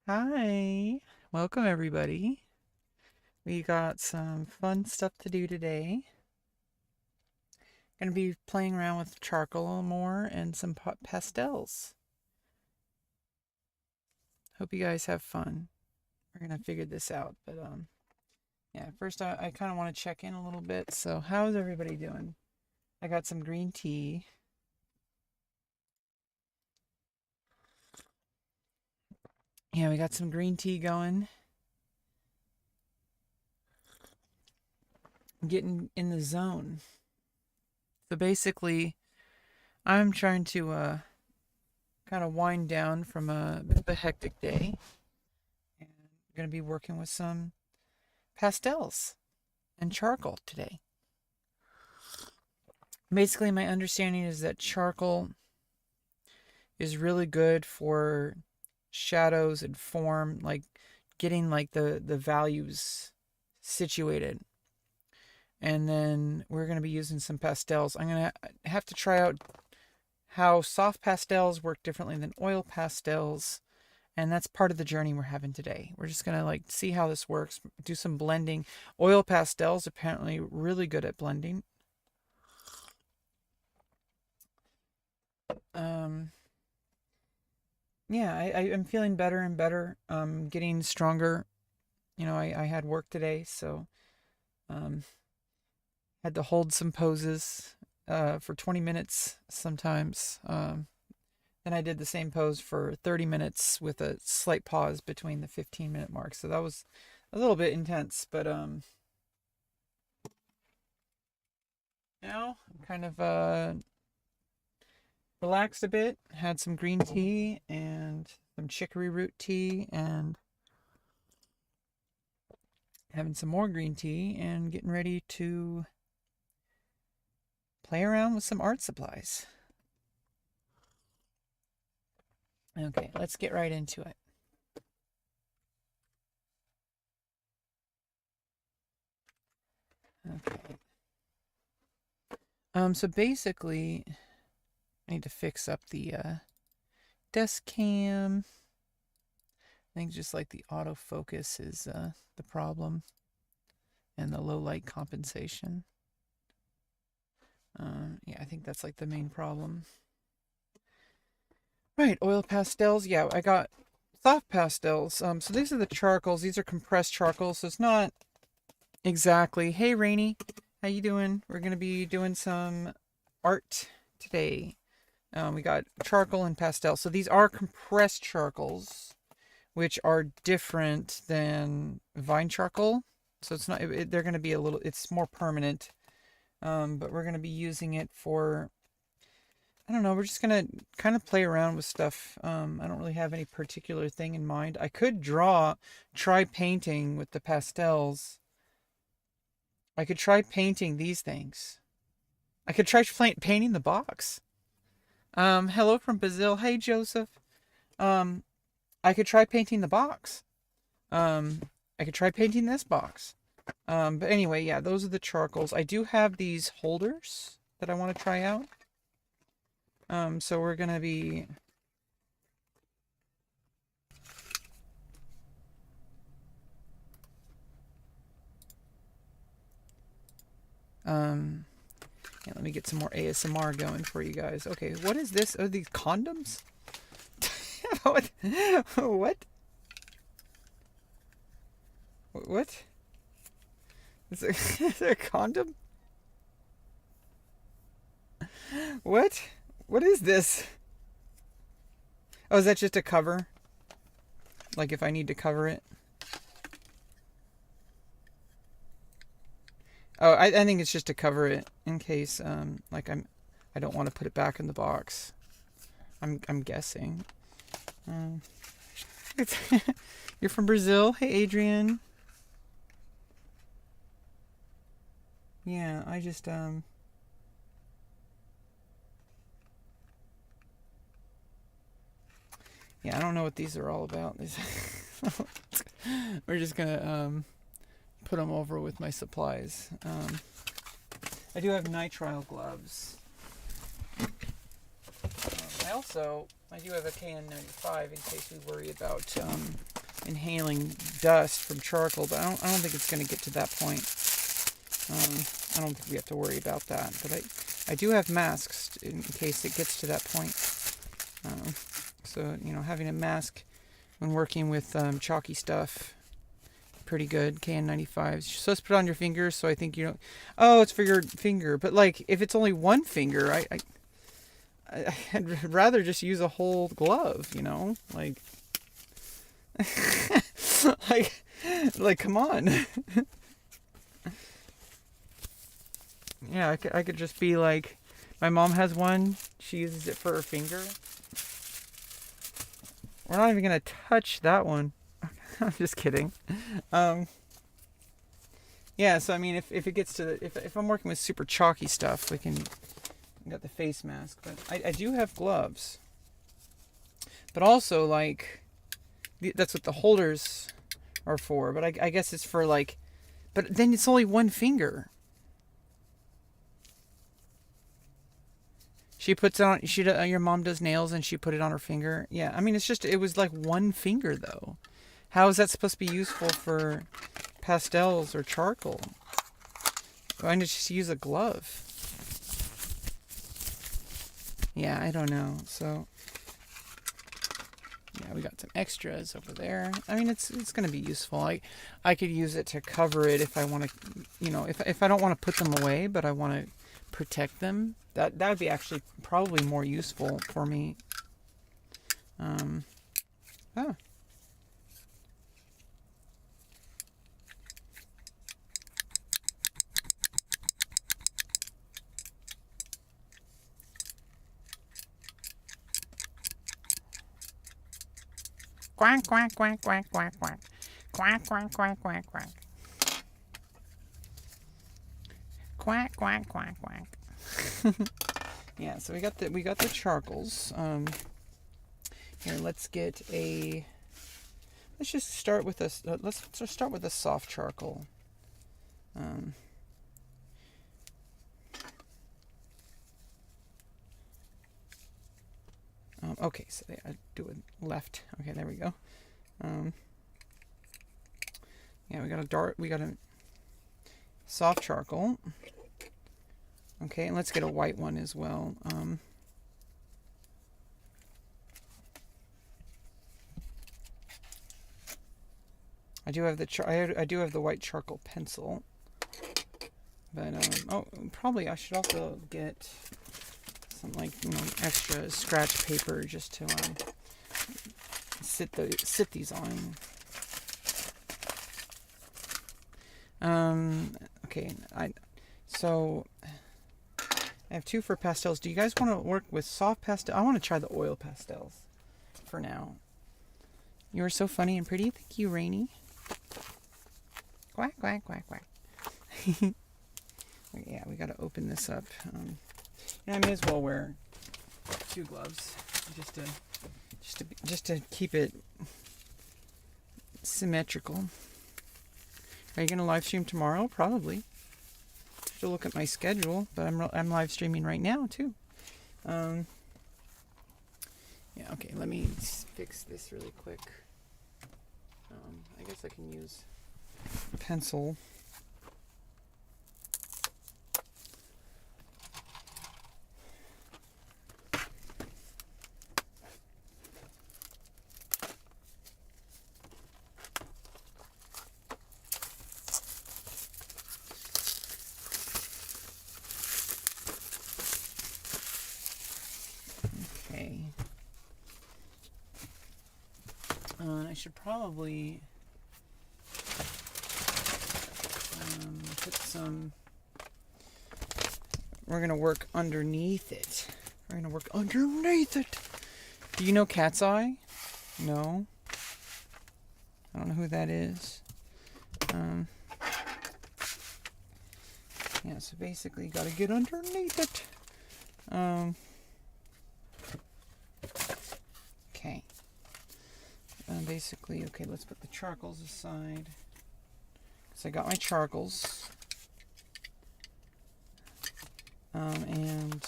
Hi, welcome everybody. We got some fun stuff to do today. Gonna be playing around with charcoal more and some pastels. Hope you guys have fun. We're gonna figure this out, but yeah. First, I kind of want to check in a little bit. So, how's everybody doing? I got some green tea. Yeah, we got some green tea going. Getting in the zone. So basically, I'm trying to kind of wind down from a bit of a hectic day. And I'm going to be working with some pastels and charcoal today. Basically, my understanding is that charcoal is really good for shadows and form, like getting like the values situated. And then we're going to be using some pastels. I'm going to have to try out how soft pastels work differently than oil pastels. And that's part of the journey we're having today. We're just going to like see how this works, do some blending. Oil pastels apparently really good at blending. Um, yeah, I'm feeling better and better. Getting stronger. You know, I had work today, so um, had to hold some poses for 20 minutes sometimes. Then I did the same pose for 30 minutes with a slight pause between the 15-minute mark. So that was a little bit intense, but now I'm kind of relaxed a bit. Had some green tea and some chicory root tea and having some more green tea and getting ready to play around with some art supplies. Okay, let's get right into it. Okay. So basically, I need to fix up the desk cam. I think just like the autofocus is the problem and the low light compensation. Yeah, I think that's like the main problem. Right, oil pastels. Yeah, I got soft pastels. So these are the charcoals. These are compressed charcoals. So it's not exactly. Hey, Rainy, how you doing? We're gonna be doing some art today. We got charcoal and pastel. So these are compressed charcoals, which are different than vine charcoal. So it's not. They're gonna be a little. It's more permanent. But we're gonna be using it for. I don't know. We're just gonna kind of play around with stuff. I don't really have any particular thing in mind. I could try painting with the pastels. I could try painting these things. I could try painting the box. Hello from Brazil. Hey, Joseph. Um, I could try painting the box. Um, I could try painting this box. But anyway, yeah, those are the charcoals. I do have these holders that I want to try out. So we're gonna be yeah, let me get some more ASMR going for you guys. Okay, what is this? Are these condoms? what? What? What? Is there a condom? What? What is this? Oh, is that just a cover? Like if I need to cover it? Oh, I think it's just to cover it in case like I don't want to put it back in the box. I'm guessing. Um, you're from Brazil. Hey, Adrian. Yeah, I just yeah, I don't know what these are all about. We're just gonna put them over with my supplies. I do have nitrile gloves. I I do have a KN95 in case we worry about inhaling dust from charcoal, but I don't think it's going to get to that point. I don't think we have to worry about that, but I do have masks in case it gets to that point. So, having a mask when working with chalky stuff, pretty good. KN95. You're supposed to put it on your fingers, so I think you don't... Oh, it's for your finger. But, like, if it's only one finger, I'd rather just use a whole glove, Like... like, come on. Yeah, I could just be like... My mom has one. She uses it for her finger. We're not even going to touch that one. I'm just kidding. Yeah, so I mean, if it gets to if I'm working with super chalky stuff, we got the face mask, but I do have gloves. But also, like, that's what the holders are for. But I guess it's for, like, but then it's only one finger. She puts it on. Your mom does nails, and she put it on her finger. Yeah, I mean, it was like one finger though. How is that supposed to be useful for pastels or charcoal? Why not just use a glove? Yeah, I don't know. So, yeah, we got some extras over there. I mean, it's going to be useful. I could use it to cover it if I want to, if I don't want to put them away, but I want to protect them. That would be actually probably more useful for me. Oh. Quack, quack, quack, quack, quack, quack. Quack, quack, quack, quack, quack. Quack, quack, quack, quack. Yeah, so we got the charcoals. Here, let's just start with this. Let's start with a soft charcoal. Okay, so I do it left. Okay, there we go. Yeah, we got a soft charcoal. Okay, and let's get a white one as well. I do have the white charcoal pencil, but probably I should also get some extra scratch paper just to sit these on. Okay, so I have two for pastels. Do you guys want to work with soft pastel? I want to try the oil pastels for now. You are so funny and pretty. Thank you, Rainy. Quack, quack, quack, quack. Yeah, we got to open this up. I may as well wear two gloves just to keep it symmetrical. Are you going to live stream tomorrow? Probably. To look at my schedule, but I'm live streaming right now too. Yeah, okay, let me fix this really quick. I guess I can use a pencil. I should probably put some... We're going to work underneath it. Do you know Cat's Eye? No? I don't know who that is. Yeah, so basically got to get underneath it. Okay. Basically, okay, let's put the charcoals aside. So I got my charcoals. And,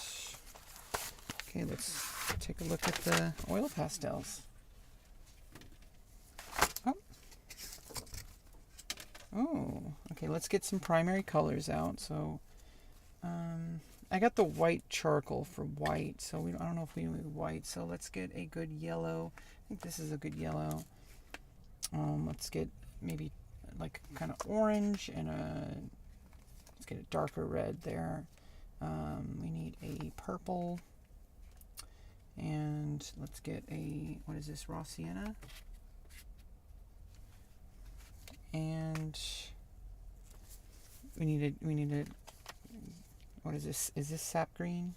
okay, let's take a look at the oil pastels. Oh, okay, let's get some primary colors out. So, I got the white charcoal for white, so I don't know if we need white, so let's get a good yellow. I think this is a good yellow. Let's get maybe like kind of orange and let's get a darker red there. We need a purple, and let's get a, what is this, raw sienna? And we need a, what is this? Is this sap green?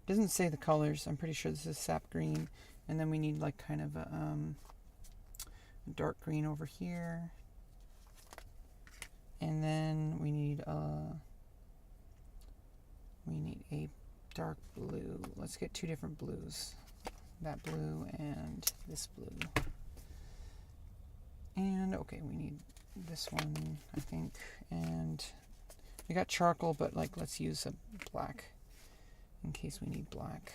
Doesn't say the colors. I'm pretty sure this is sap green. And then we need like kind of a dark green over here. And then we need a dark blue. Let's get two different blues. That blue and this blue. And okay, we need this one, I think. And we got charcoal, but like let's use a black in case we need black.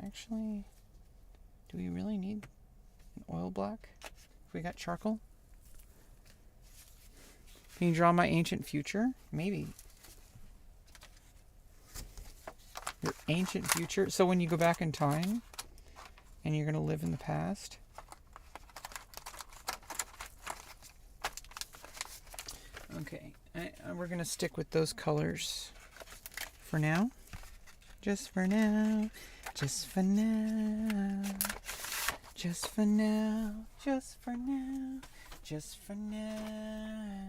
Actually, do we really need an oil black if we got charcoal? Can you draw my ancient future? Maybe. Your ancient future? So when you go back in time and you're going to live in the past? Okay, we're going to stick with those colors for now. Just for now. Just for now. Just for now. Just for now. Just for now.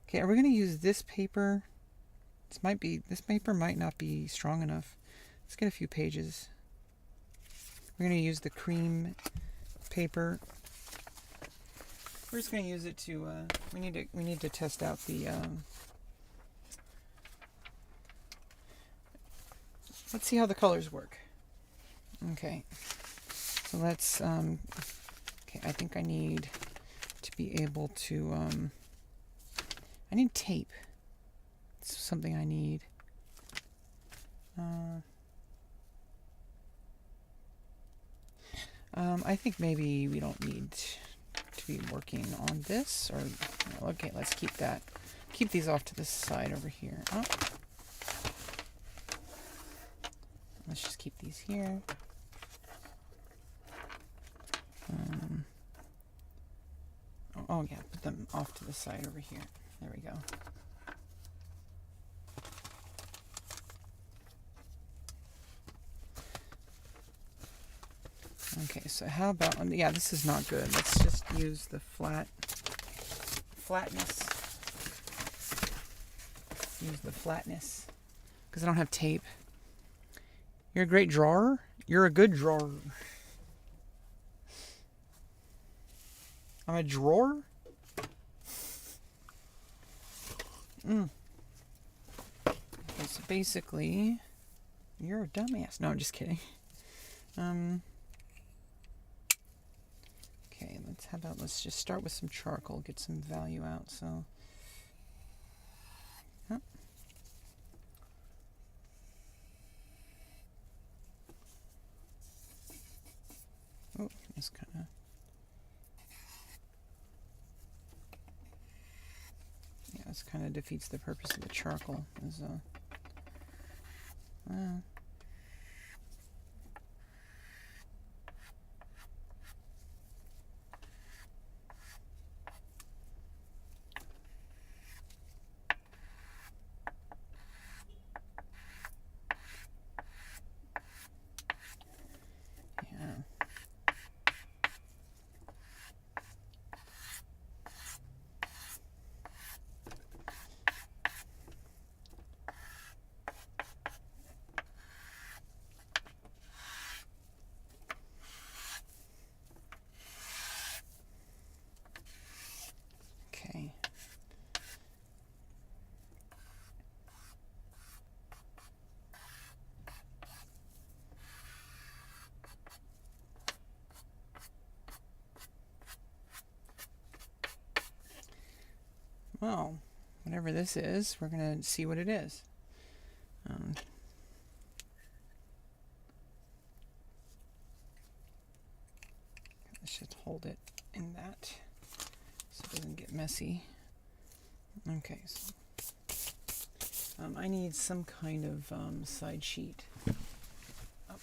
Okay, are we going to use this paper? This paper might not be strong enough. Let's get a few pages. We're going to use the cream paper. We're just going to use it to, we need to test out the, let's see how the colors work. Okay, so let's, okay, I think I need to be able to, I need tape. It's something I need. I think maybe we don't need to be working on this, or no, okay, let's keep that. Keep these off to the side over here. Oh. Let's just keep these here. Oh yeah, put them off to the side over here. There we go. Okay, so how about, yeah, this is not good. Let's just use the flatness. Use the flatness, because I don't have tape. You're a great drawer? You're a good drawer. I'm a drawer? Okay, so basically, you're a dumbass. No, I'm just kidding. Okay, let's just start with some charcoal, get some value out. So, oh, it's kind of, yeah, this kind of defeats the purpose of the charcoal. Well, whatever this is, we're going to see what it is. Let's just hold it in that so it doesn't get messy. Okay, so I need some kind of side sheet.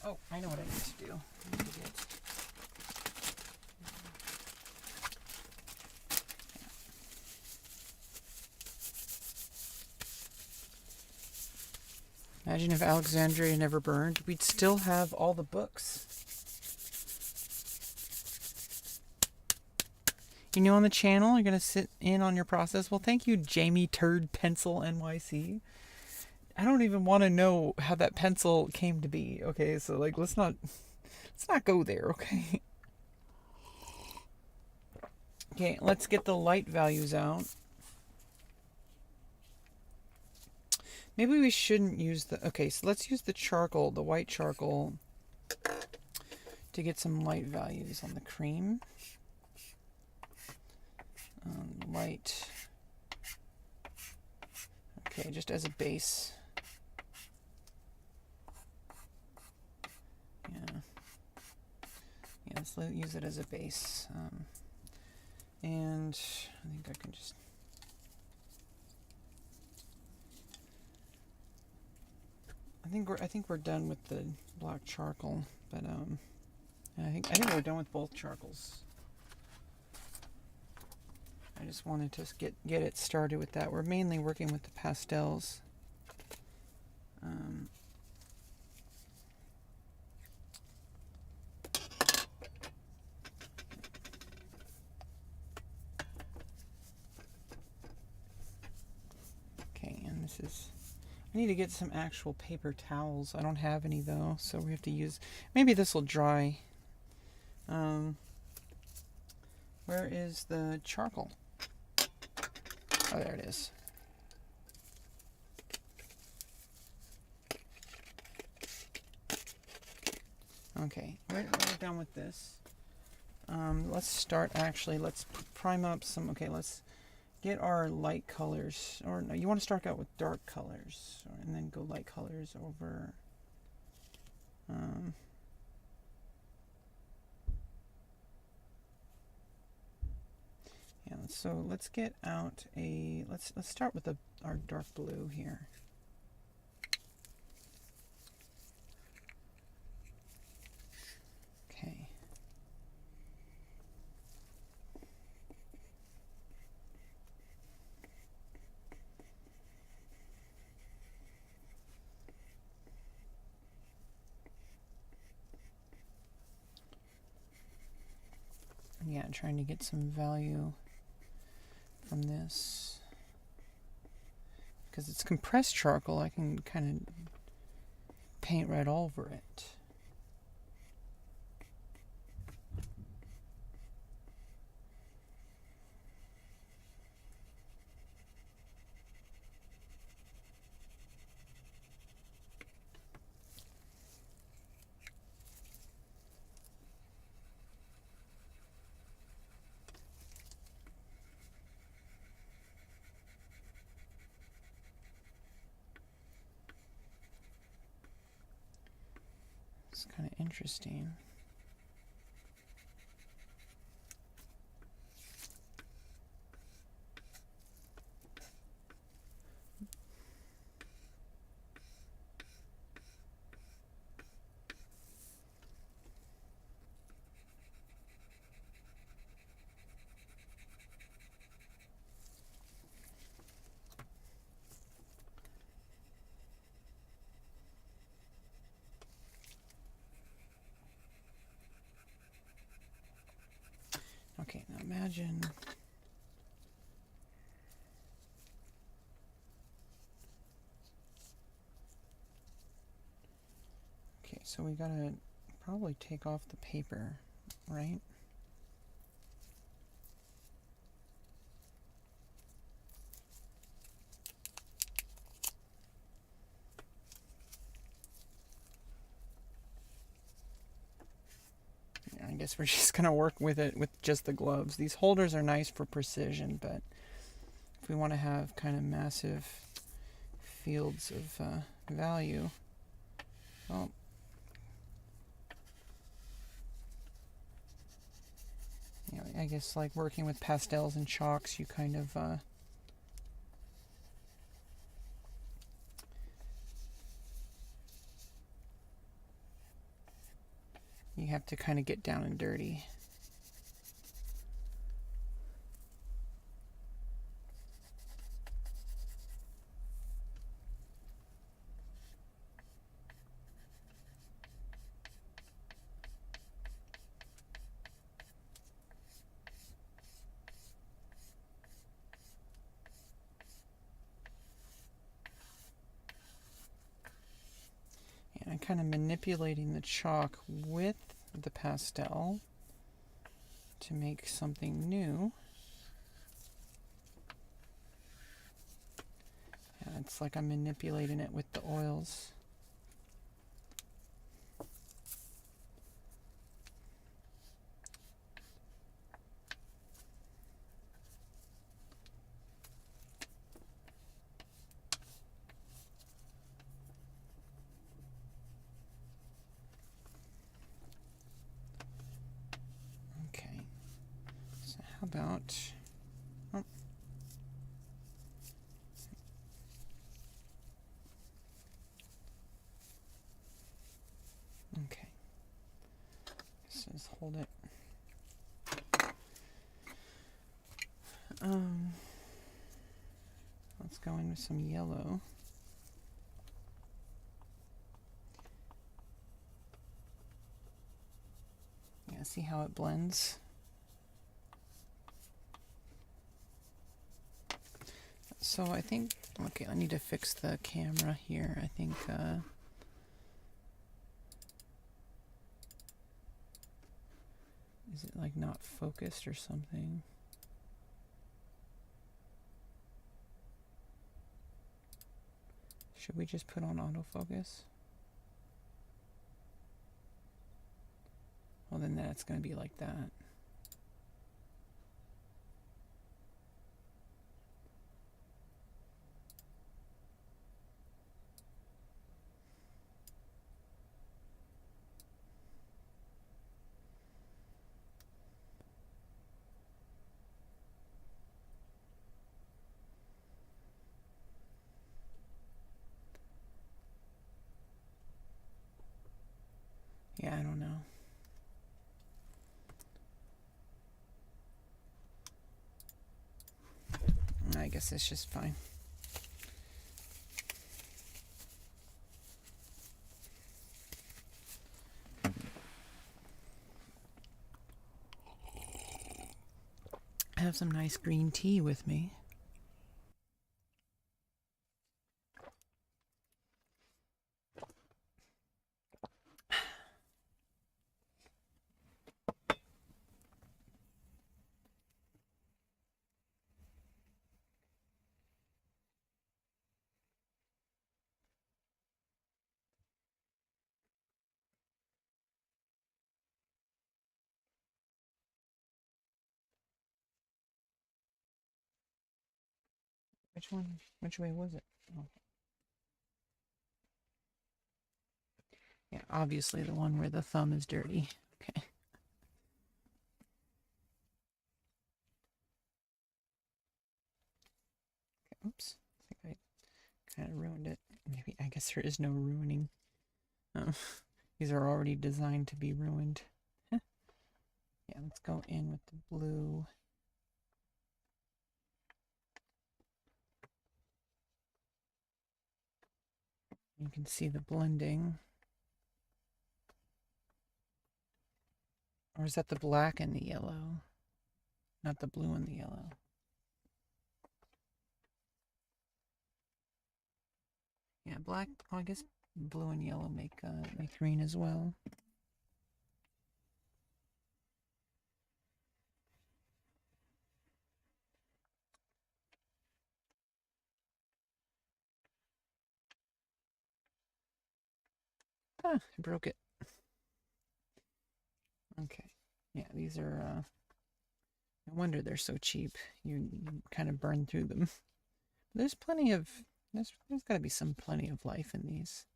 Oh, I know what I need to do. I need to get Imagine if Alexandria never burned, we'd still have all the books. You new on the channel? You're going to sit in on your process? Well, thank you, Jamie Turd Pencil NYC. I don't even want to know how that pencil came to be. Okay, so like let's not go there, okay? Okay, let's get the light values out. Maybe we shouldn't use the... Okay, so let's use the charcoal, the white charcoal, to get some light values on the cream. Light. Okay, just as a base. Yeah, let's use it as a base. And I think I can just... I think we're done with the black charcoal, but I think we're done with both charcoals. I just wanted to get it started with that. We're mainly working with the pastels. Okay, and this is... I need to get some actual paper towels. I don't have any though, so we have to use... Maybe this will dry. Where is the charcoal? Oh, there it is. Okay, we're done with this. Let's start actually. Let's prime up some... Okay, let's get our light colors. Or no, you want to start out with dark colors, and then go light colors over... Yeah, so let's get out a... Let's start with our dark blue here. Okay. Yeah, trying to get some value from this. Because it's compressed charcoal, I can kind of paint right over it. It's kind of interesting. Okay, now imagine... Okay, so we gotta probably take off the paper, right? I guess we're just gonna work with it with just the gloves. These holders are nice for precision, but if we want to have kind of massive fields of value. Well, you know, I guess like working with pastels and chalks, you kind of you have to kind of get down and dirty. And I'm kind of manipulating the chalk with the pastel to make something new. Yeah, it's like I'm manipulating it with the oils. Okay, so how about... Oh. Okay, so just hold it. Let's go in with some yellow. Yeah, see how it blends? So I think, okay, I need to fix the camera here. I think, is it like not focused or something? Should we just put on autofocus? Well, then that's going to be like that. Yeah, I don't know. I guess it's just fine. I have some nice green tea with me. Which one? Which way was it? Oh. Yeah, obviously the one where the thumb is dirty. Okay. Oops. I think I kind of ruined it. Maybe, I guess there is no ruining. These are already designed to be ruined. Yeah, let's go in with the blue. You can see the blending. Or is that the black and the yellow? Not the blue and the yellow. Yeah, black, well, I guess blue and yellow make green as well. Ah, I broke it. Okay. Yeah, these are No wonder they're so cheap. You kind of burn through them. There's plenty of, there's got to be plenty of life in these.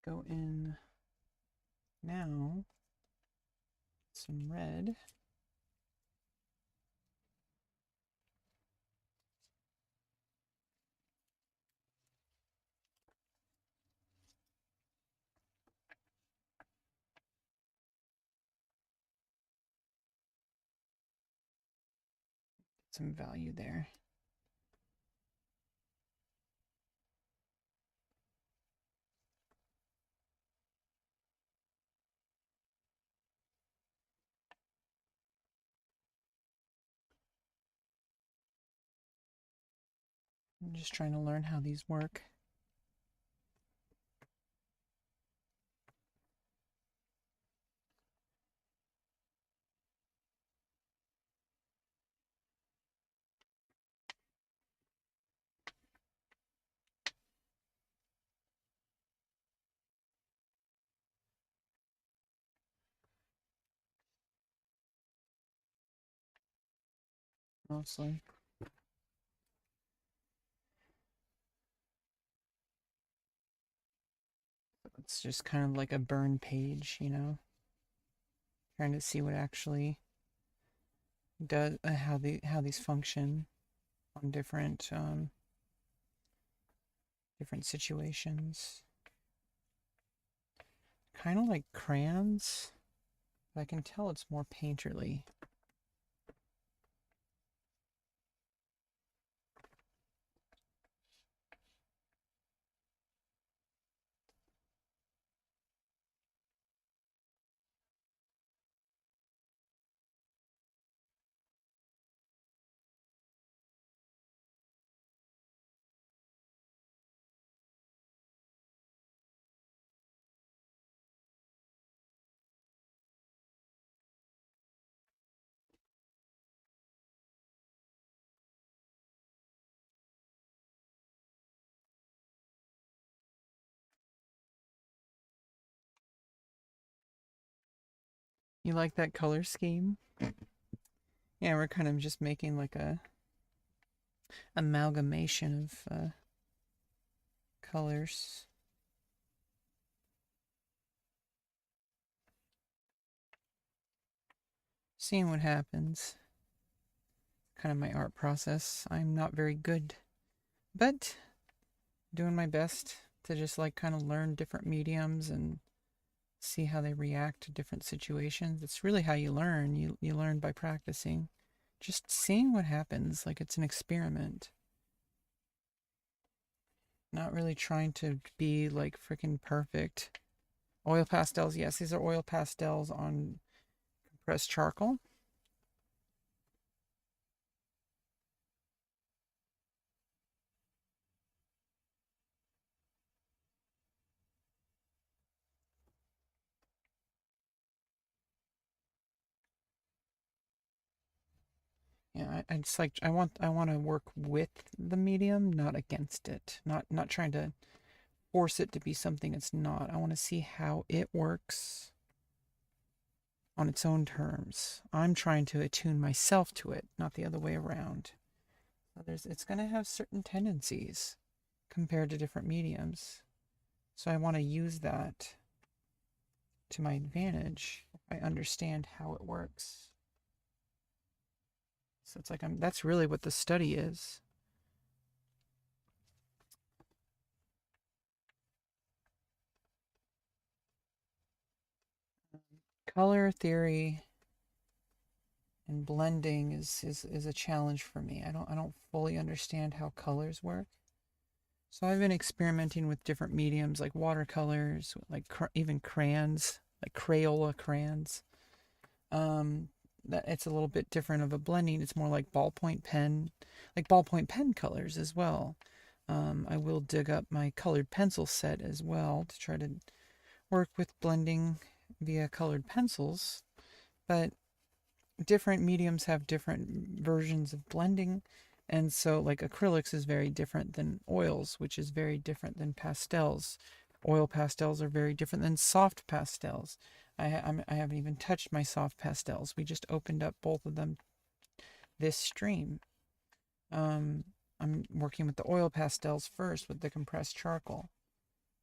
Go in now, some red. Some value there. I'm just trying to learn how these work. Mostly. It's just kind of like a burn page, you know, trying to see what actually does how these function on different situations. Kind of like crayons, but I can tell it's more painterly. You like that color scheme? Yeah, we're kind of just making like a amalgamation of colors. Seeing what happens. Kind of my art process. I'm not very good, but doing my best to just like kind of learn different mediums and see how they react to different situations. It's really how you learn. You learn by practicing. Just seeing what happens, like it's an experiment. Not really trying to be like freaking perfect. Oil pastels, yes, these are oil pastels on compressed charcoal. Yeah, I just like I want to work with the medium, not against it. Not trying to force it to be something it's not. I want to see how it works on its own terms. I'm trying to attune myself to it, not the other way around. So it's going to have certain tendencies compared to different mediums. So I want to use that to my advantage if I understand how it works. So it's like that's really what the study is. Color theory and blending is a challenge for me. I don't fully understand how colors work. So I've been experimenting with different mediums like watercolors, like even crayons, like Crayola crayons. That it's a little bit different of a blending. It's more like ballpoint pen colors as well. I will dig up my colored pencil set as well to try to work with blending via colored pencils. But different mediums have different versions of blending, And so, like, acrylics is very different than oils, which is very different than pastels. Oil pastels are very different than soft pastels. I haven't even touched my soft pastels. We just opened up both of them this stream. I'm working with the oil pastels first with the compressed charcoal.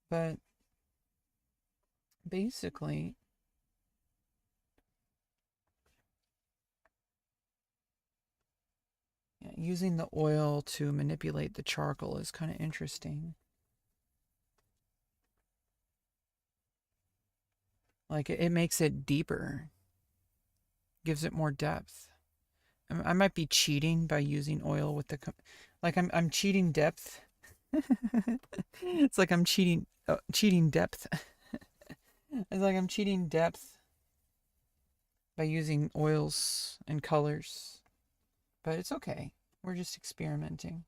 But basically, yeah, using the oil to manipulate the charcoal is kind of interesting. Like it makes it deeper, gives it more depth. I might be cheating by using oil with the, like I'm cheating depth. It's like I'm cheating depth. It's like I'm cheating depth by using oils and colors. But it's okay. We're just experimenting.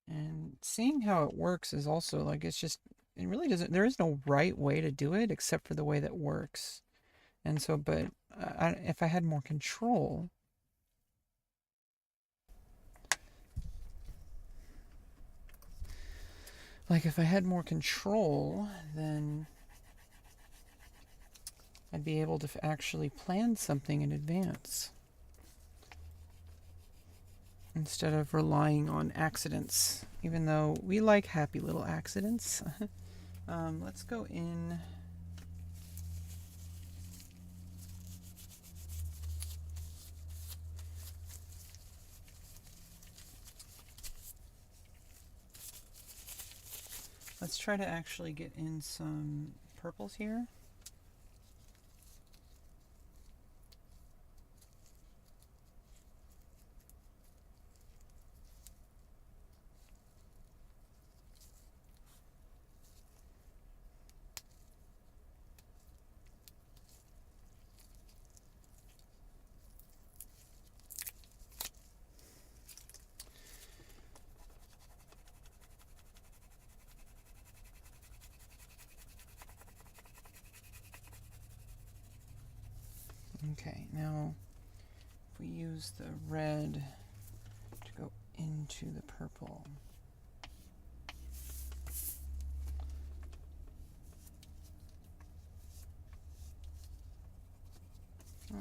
And seeing how it works is also like, it's just, it really doesn't, there is no right way to do it except for the way that works. And so, but if I had more control, like if I had more control, then I'd be able to actually plan something in advance instead of relying on accidents, even though we like happy little accidents. Let's go in. Let's try to actually get in some purples here. Okay, now if we use the red to go into the purple. Oh.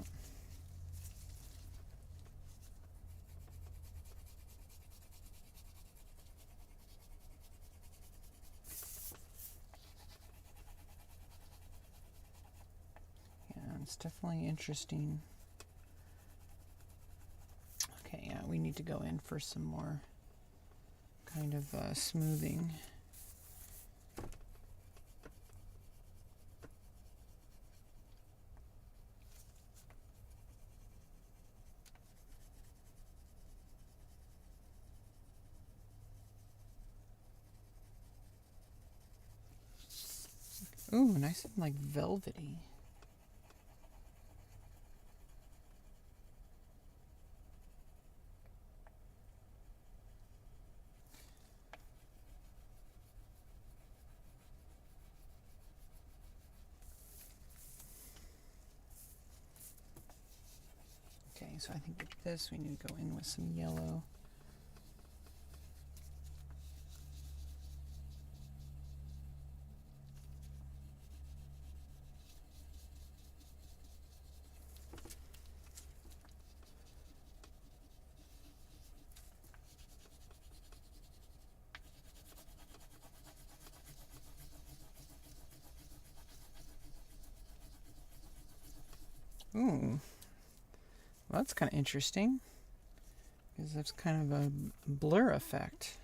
Yeah, it's definitely interesting. Okay, yeah, we need to go in for some more kind of smoothing. Ooh, nice and like velvety. Okay, so I think with this we need to go in with some yellow. Ooh, well, that's kind of interesting because that's kind of a blur effect.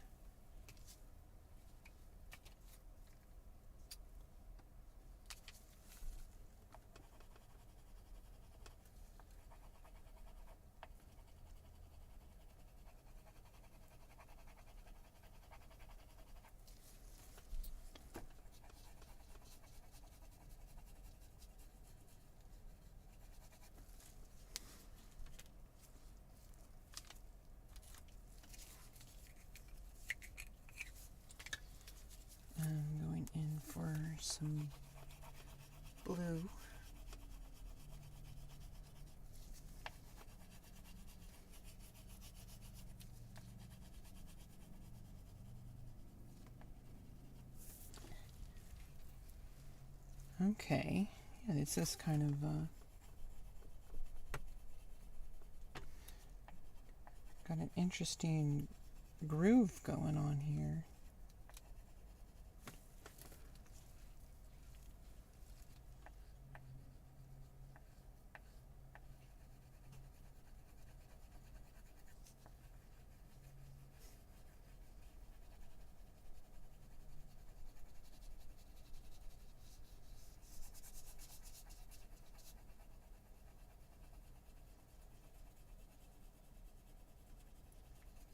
I'm going in for some blue. Okay. Yeah, it's just kind of got an interesting groove going on here.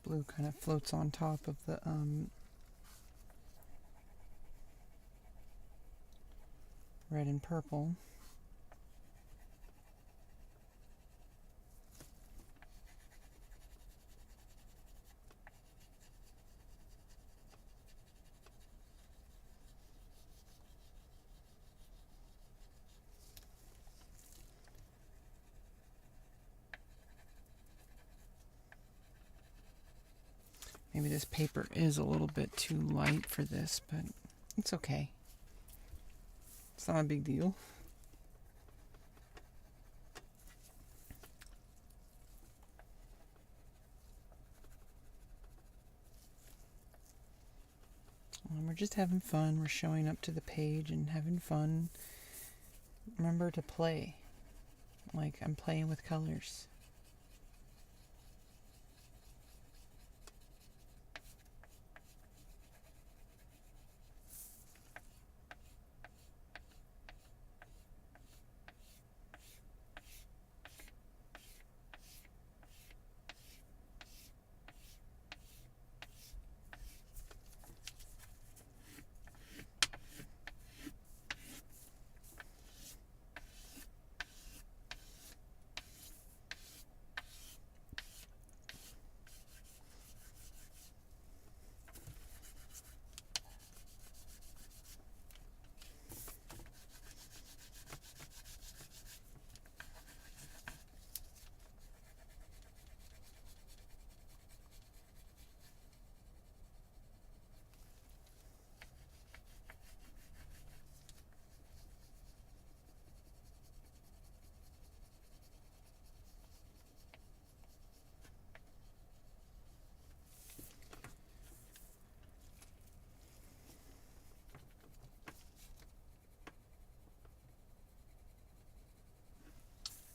Blue kind of floats on top of the red and purple. Maybe this paper is a little bit too light for this, but it's okay. It's not a big deal. We're just having fun. We're showing up to the page and having fun. Remember to play. Like I'm playing with colors.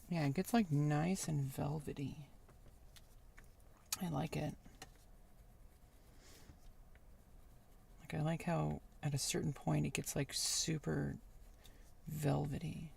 Yeah, it gets like nice and velvety. I like it. Like I like how at a certain point it gets like super velvety.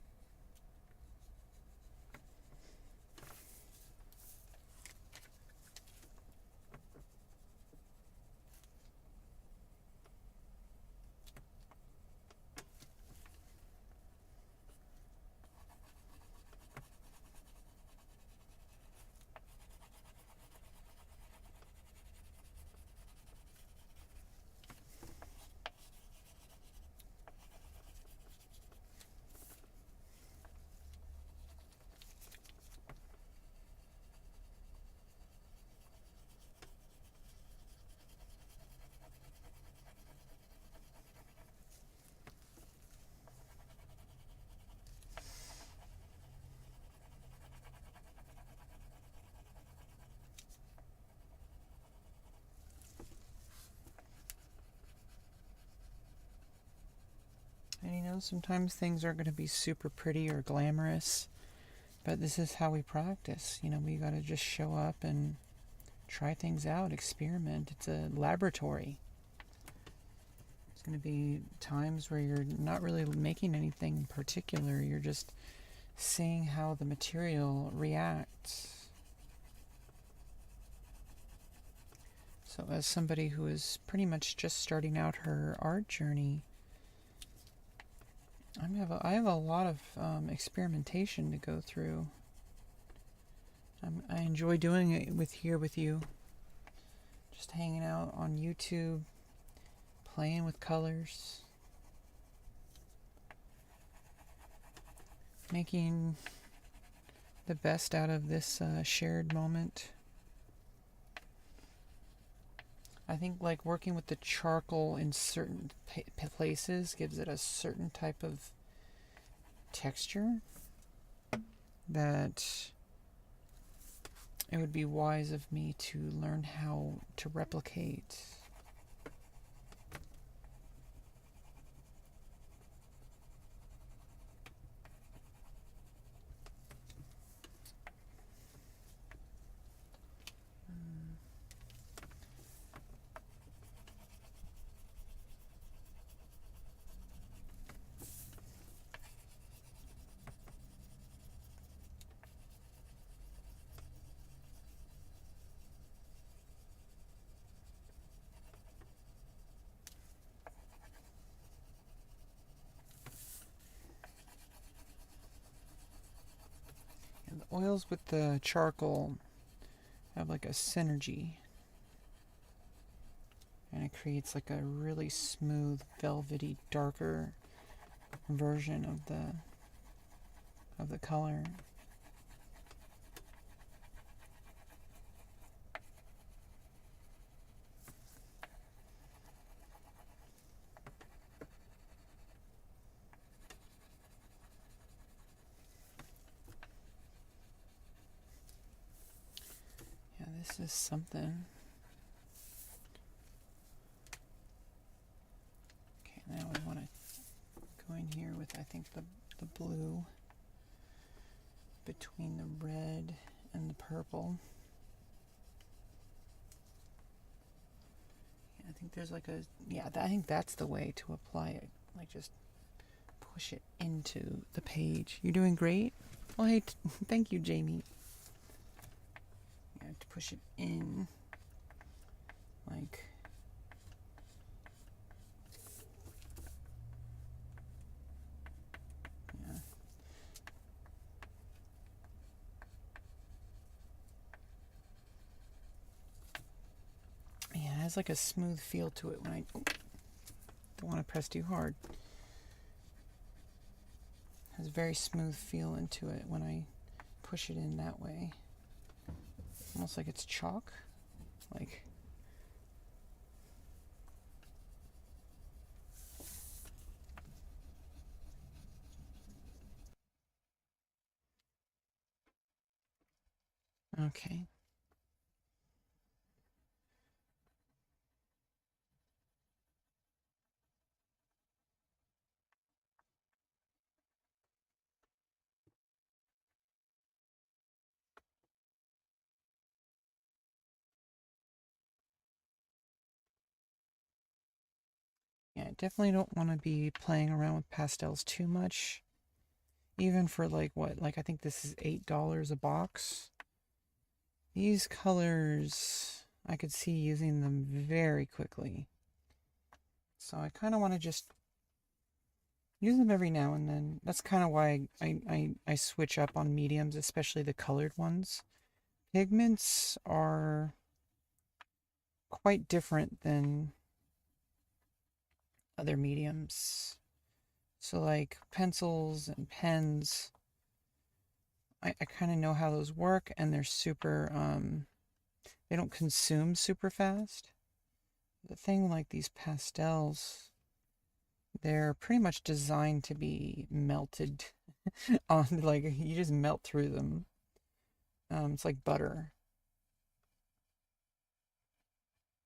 And you know, sometimes things aren't going to be super pretty or glamorous, but this is how we practice. You know, we got to just show up and try things out, experiment. It's a laboratory. There's going to be times where you're not really making anything in particular, you're just seeing how the material reacts. So, as somebody who is pretty much just starting out her art journey, I have a lot of experimentation to go through. I enjoy doing it here with you. Just hanging out on YouTube, playing with colors, making the best out of this shared moment. I think like working with the charcoal in certain places gives it a certain type of texture that it would be wise of me to learn how to replicate. And the oils with the charcoal have like a synergy, and it creates like a really smooth, velvety, darker version of the color. Yeah, this is something. Okay, now we want to go in here with, I think, the blue between the red and the purple. I think there's like a, yeah, I think that's the way to apply it. Like just push it into the page. You're doing great. Oh, hey, thank you, Jamie. You have to push it in, like, yeah. Yeah, it has like a smooth feel to it when I don't want to press too hard. It has a very smooth feel into it when I push it in that way. Almost like it's chalk. Like, okay. Yeah, I definitely don't want to be playing around with pastels too much. Even for like what, like I think this is $8 a box. These colors, I could see using them very quickly. So I kind of want to just use them every now and then. That's kind of why I switch up on mediums, especially the colored ones. Pigments are quite different than other mediums. So like pencils and pens, I kind of know how those work, and they're super, they don't consume super fast. The thing like these pastels, they're pretty much designed to be melted on, like you just melt through them. It's like butter.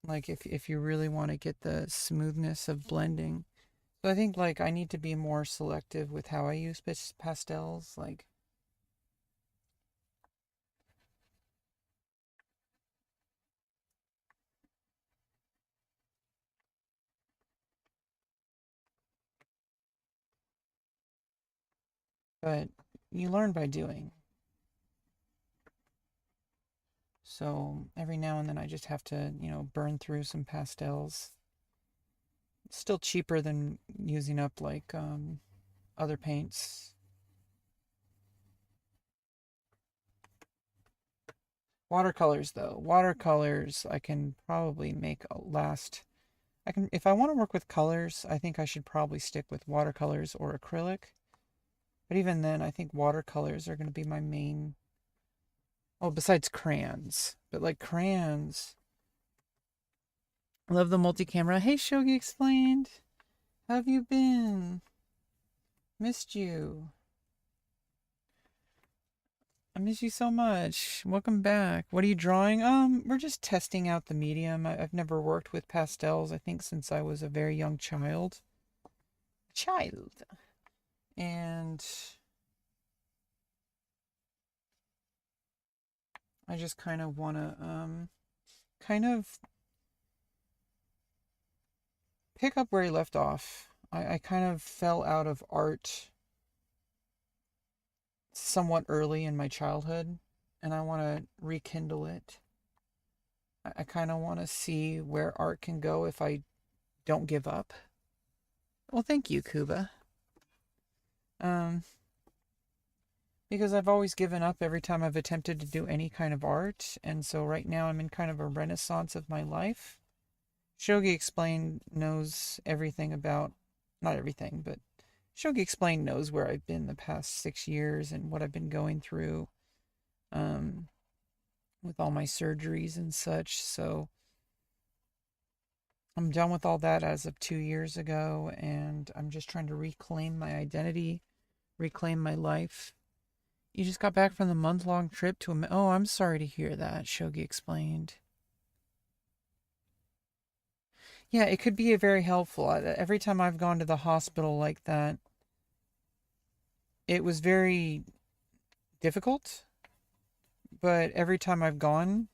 Like if you really want to get the smoothness of blending. So I think like I need to be more selective with how I use pastels. Like, but you learn by doing. So every now and then I just have to, burn through some pastels. It's still cheaper than using up like other paints. Watercolors though. Watercolors I can probably make last. I can, if I want to work with colors, I think I should probably stick with watercolors or acrylic. But even then, I think watercolors are going to be my main. Oh, besides crayons. But like crayons. I love the multi-camera. Hey, Shogi Explained. How have you been? Missed you. I miss you so much. Welcome back. What are you drawing? We're just testing out the medium. I've never worked with pastels, I think, since I was a very young child. And I just kind of want to, kind of pick up where he left off. I kind of fell out of art somewhat early in my childhood, and I want to rekindle it. I kind of want to see where art can go if I don't give up. Well, thank you, Kuba. Um, because I've always given up every time I've attempted to do any kind of art, and so right now I'm in kind of a renaissance of my life. Shogi Explained knows everything about, not everything, but Shogi Explained knows where I've been the past 6 years and what I've been going through, um, with all my surgeries and such. So I'm done with all that as of 2 years ago, and I'm just trying to reclaim my identity, reclaim my life. You just got back from the month-long trip to a... Oh, I'm sorry to hear that, Shogi Explained. Yeah, it could be very helpful. Every time I've gone to the hospital like that, it was very difficult, but every time I've gone,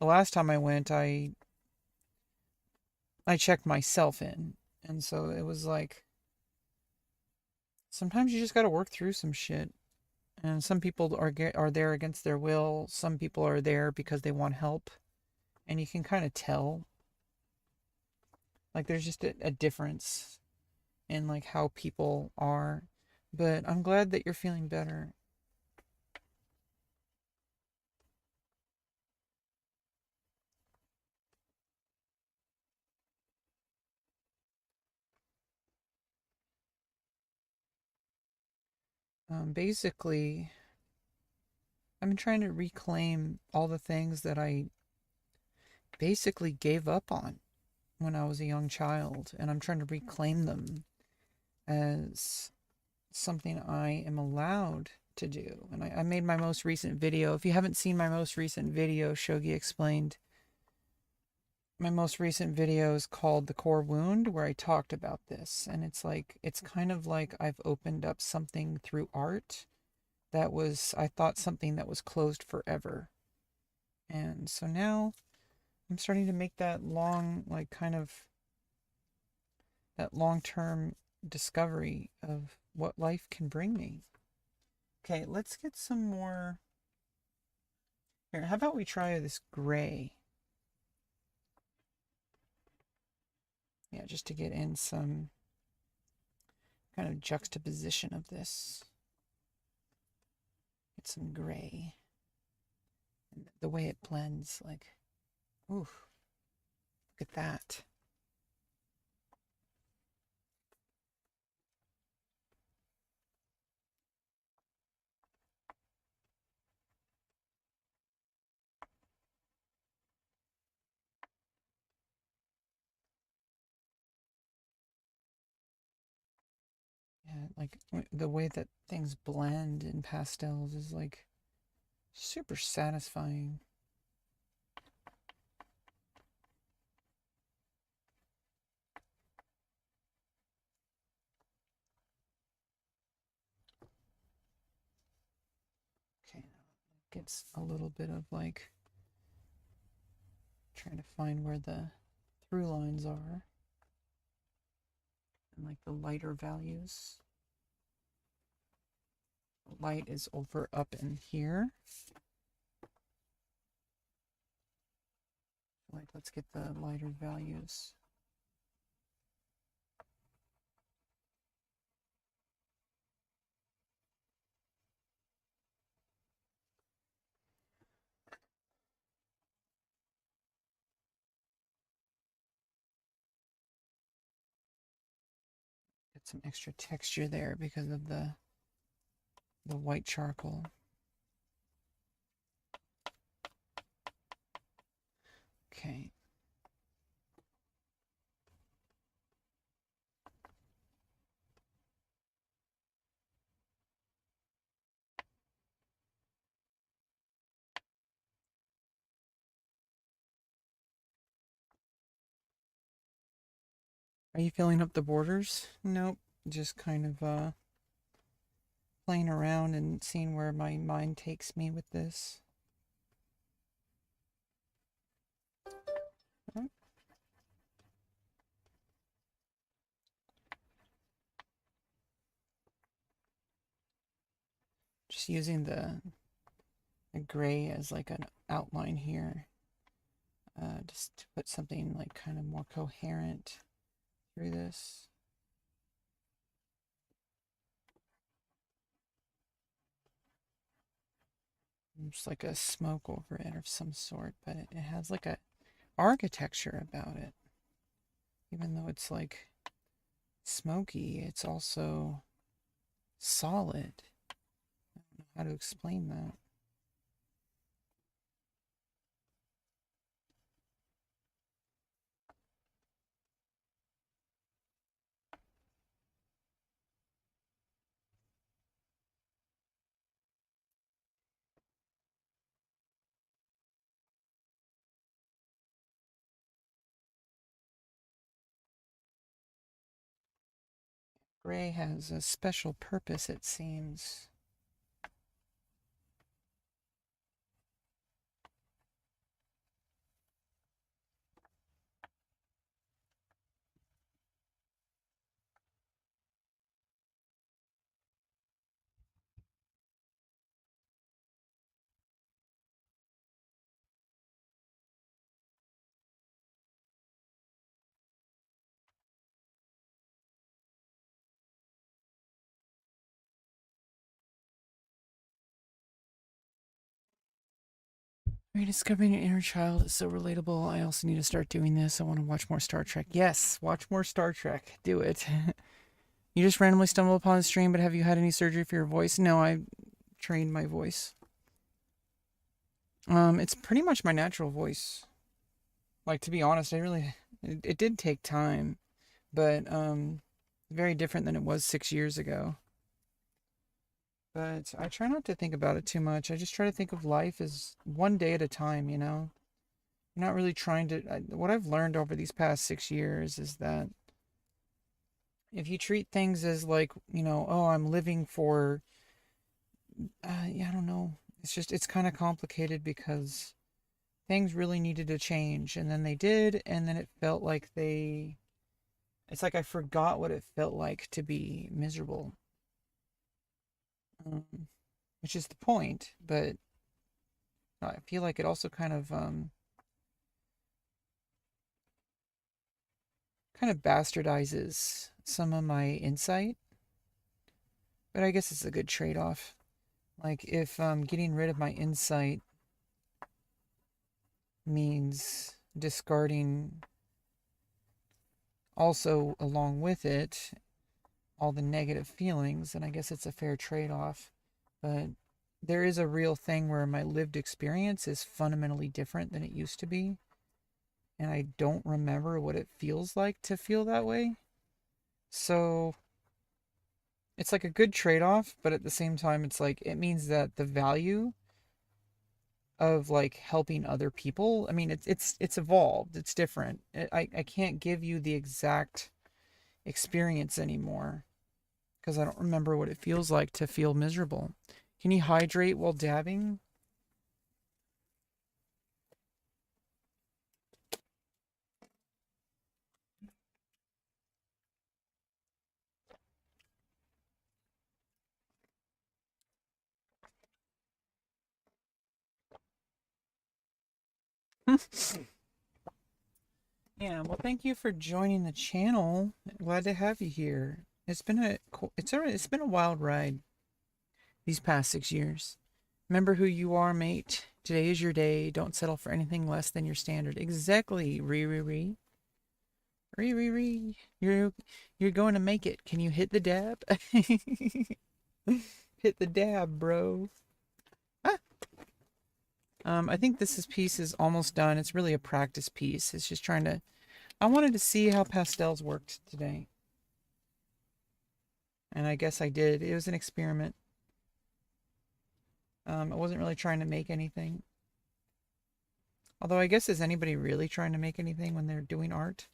the last time I went, I checked myself in. And so it was like sometimes you just got to work through some shit. And some people are there against their will. Some people are there because they want help. And you can kind of tell. Like there's just a difference in like how people are. But I'm glad that you're feeling better. Basically, I've been trying to reclaim all the things that I basically gave up on when I was a young child, and I'm trying to reclaim them as something I am allowed to do. And I made my most recent video. If you haven't seen my most recent video, Shogi Explained, my most recent video is called The Core Wound, where I talked about this. And it's like, it's kind of like I've opened up something through art that was, I thought, something that was closed forever. And so now I'm starting to make that long, like kind of that long-term discovery of what life can bring me. Okay, let's get some more. Here, how about we try this gray? Yeah, just to get in some kind of juxtaposition of this. Get some gray. And the way it blends, like, ooh, look at that. Yeah, like the way that things blend in pastels is like super satisfying. Okay, gets a little bit of like trying to find where the through lines are and like the lighter values. Light is over up in here. Like, let's get the lighter values. Get some extra texture there because of the white charcoal. Okay. Are you filling up the borders? Nope. Just kind of playing around and seeing where my mind takes me with this. Oh, just using the gray as like an outline here. Just to put something like kind of more coherent through this. Just like a smoke over it of some sort, but it has like a architecture about it. Even though it's like smoky, it's also solid. I don't know how to explain that. Gray has a special purpose, it seems. Rediscovering your inner child is so relatable. I also need to start doing this. I want to watch more Star Trek. Yes, watch more Star Trek. Do it. You just randomly stumbled upon the stream, but have you had any surgery for your voice? No, I trained my voice. It's pretty much my natural voice. Like, to be honest, it did take time, but very different than it was 6 years ago. But I try not to think about it too much. I just try to think of life as one day at a time, you know? I'm not really trying to. What I've learned over these past 6 years is that if you treat things as like, oh, I'm living for, yeah, I don't know. It's kind of complicated because things really needed to change. And then they did. And then it felt like it's like I forgot what it felt like to be miserable, um, which is the point. But I feel like it also kind of bastardizes some of my insight. But I guess it's a good trade-off. Like if getting rid of my insight means discarding also along with it all the negative feelings, then I guess it's a fair trade-off. But there is a real thing where my lived experience is fundamentally different than it used to be. And I don't remember what it feels like to feel that way. So it's like a good trade-off, but at the same time, it's like it means that the value of like helping other people, I mean, it's evolved, it's different. I can't give you the exact experience anymore because I don't remember what it feels like to feel miserable. Can you hydrate while dabbing? Yeah, well, thank you for joining the channel. Glad to have you here. It's been a wild ride these past 6 years. Remember who you are, mate. Today is your day. Don't settle for anything less than your standard. Exactly. Re. You're going to make it. Can you hit the dab? Hit the dab, bro. Ah. I think this piece is almost done. It's really a practice piece. It's just trying to. I wanted to see how pastels worked today, and I guess I did. It was an experiment. I wasn't really trying to make anything. Although I guess is anybody really trying to make anything when they're doing art?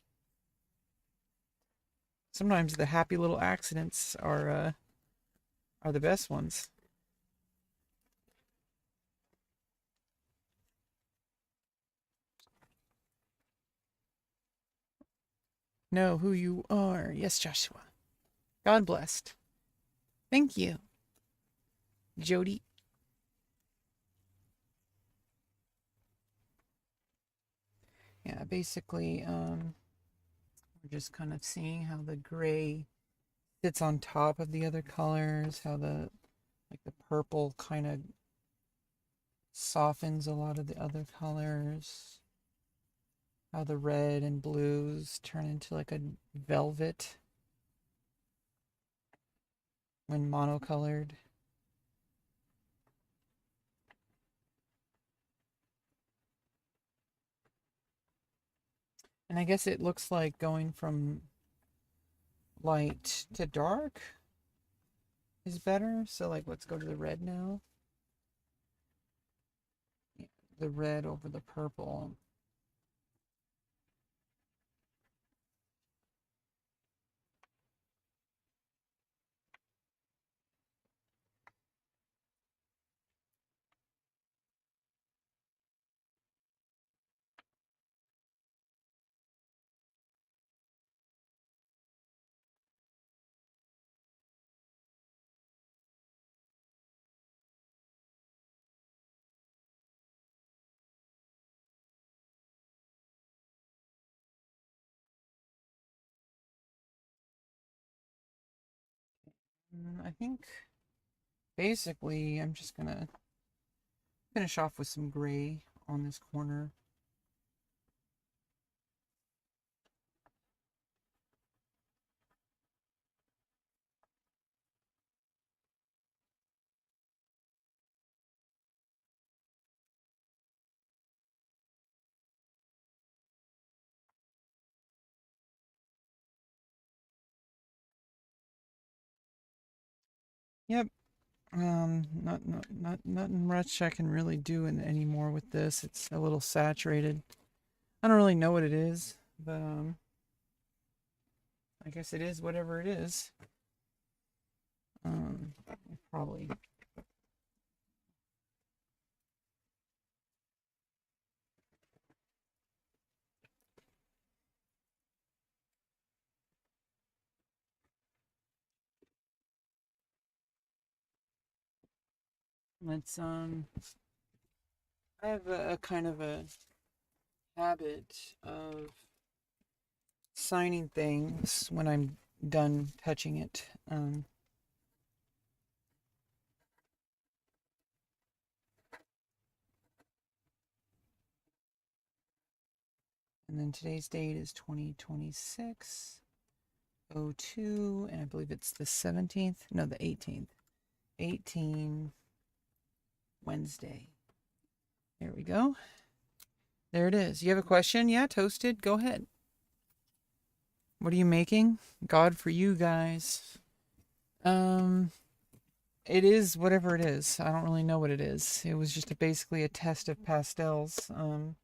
Sometimes the happy little accidents are the best ones. Know who you are. Yes, Joshua. God blessed. Thank you, Jody. Yeah, basically, we're just kind of seeing how the gray sits on top of the other colors, how the purple kind of softens a lot of the other colors, how the red and blues turn into like a velvet when monocolored. And I guess it looks like going from light to dark is better. So like let's go to the red now. Yeah, the red over the purple. I think basically I'm just gonna finish off with some gray on this corner. Yep. Nothing much I can really do anymore with this. It's a little saturated. I don't really know what it is, but I guess it is whatever it is. Probably. Let's I have a kind of a habit of signing things when I'm done touching it. And then today's date is 2026/02, and I believe it's the 17th. No, the 18th. 18 Wednesday. There we go. There it is. You have a question? Yeah, Toasted. Go ahead. What are you making? God for you guys. It is whatever it is. I don't really know what it is. It was just basically a test of pastels. Oh,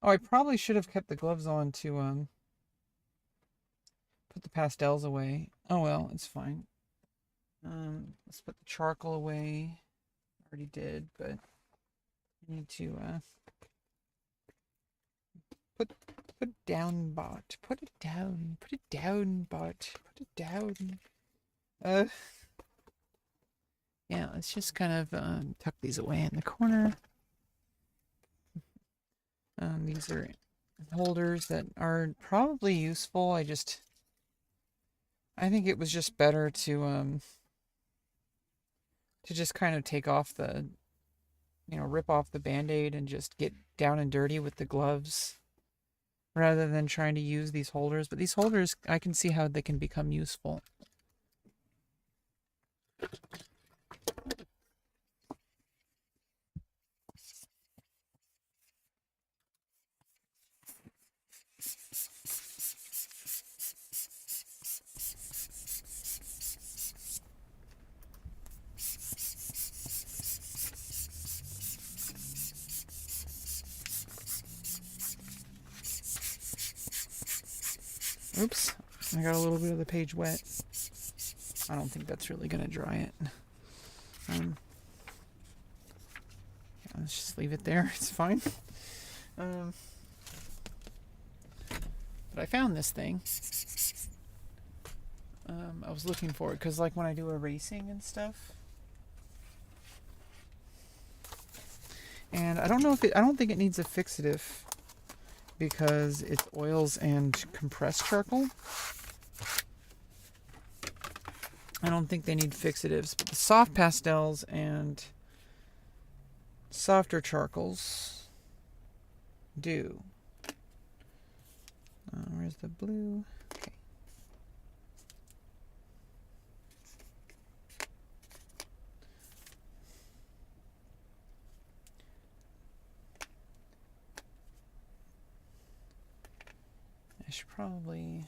I probably should have kept the gloves on to put the pastels away. Oh well, it's fine. Let's put the charcoal away. Already did, but I need to put it down, bot. Put it down. Put it down, bot. Put it down. Yeah, let's just kind of tuck these away in the corner. These are holders that are probably useful. I think it was just better to just kind of take off the, rip off the band-aid and just get down and dirty with the gloves rather than trying to use these holders. But these holders, I can see how they can become useful. Oops. I got a little bit of the page wet. I don't think that's really going to dry it. Yeah, let's just leave it there. It's fine. But I found this thing. I was looking for it because, like, when I do erasing and stuff, and I don't think it needs a fixative because it's oils and compressed charcoal. I don't think they need fixatives, but the soft pastels and softer charcoals do. Where's the blue? Okay. I should probably...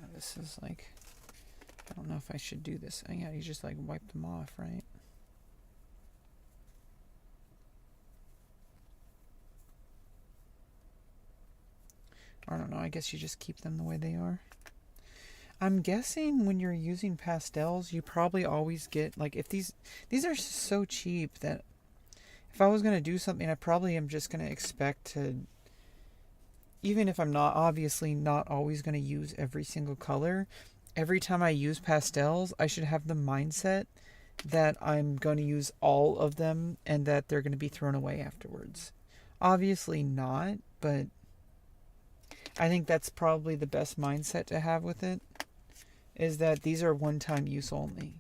Yeah, this is like... I don't know if I should do this. Yeah, you just like wipe them off, right? I don't know. I guess you just keep them the way they are. I'm guessing when you're using pastels, you probably always get, like, if these are so cheap that if I was going to do something, I probably am just going to expect to, even if I'm not, obviously not always going to use every single color, every time I use pastels, I should have the mindset that I'm going to use all of them and that they're going to be thrown away afterwards. Obviously not, but I think that's probably the best mindset to have with it, is that these are one-time use only.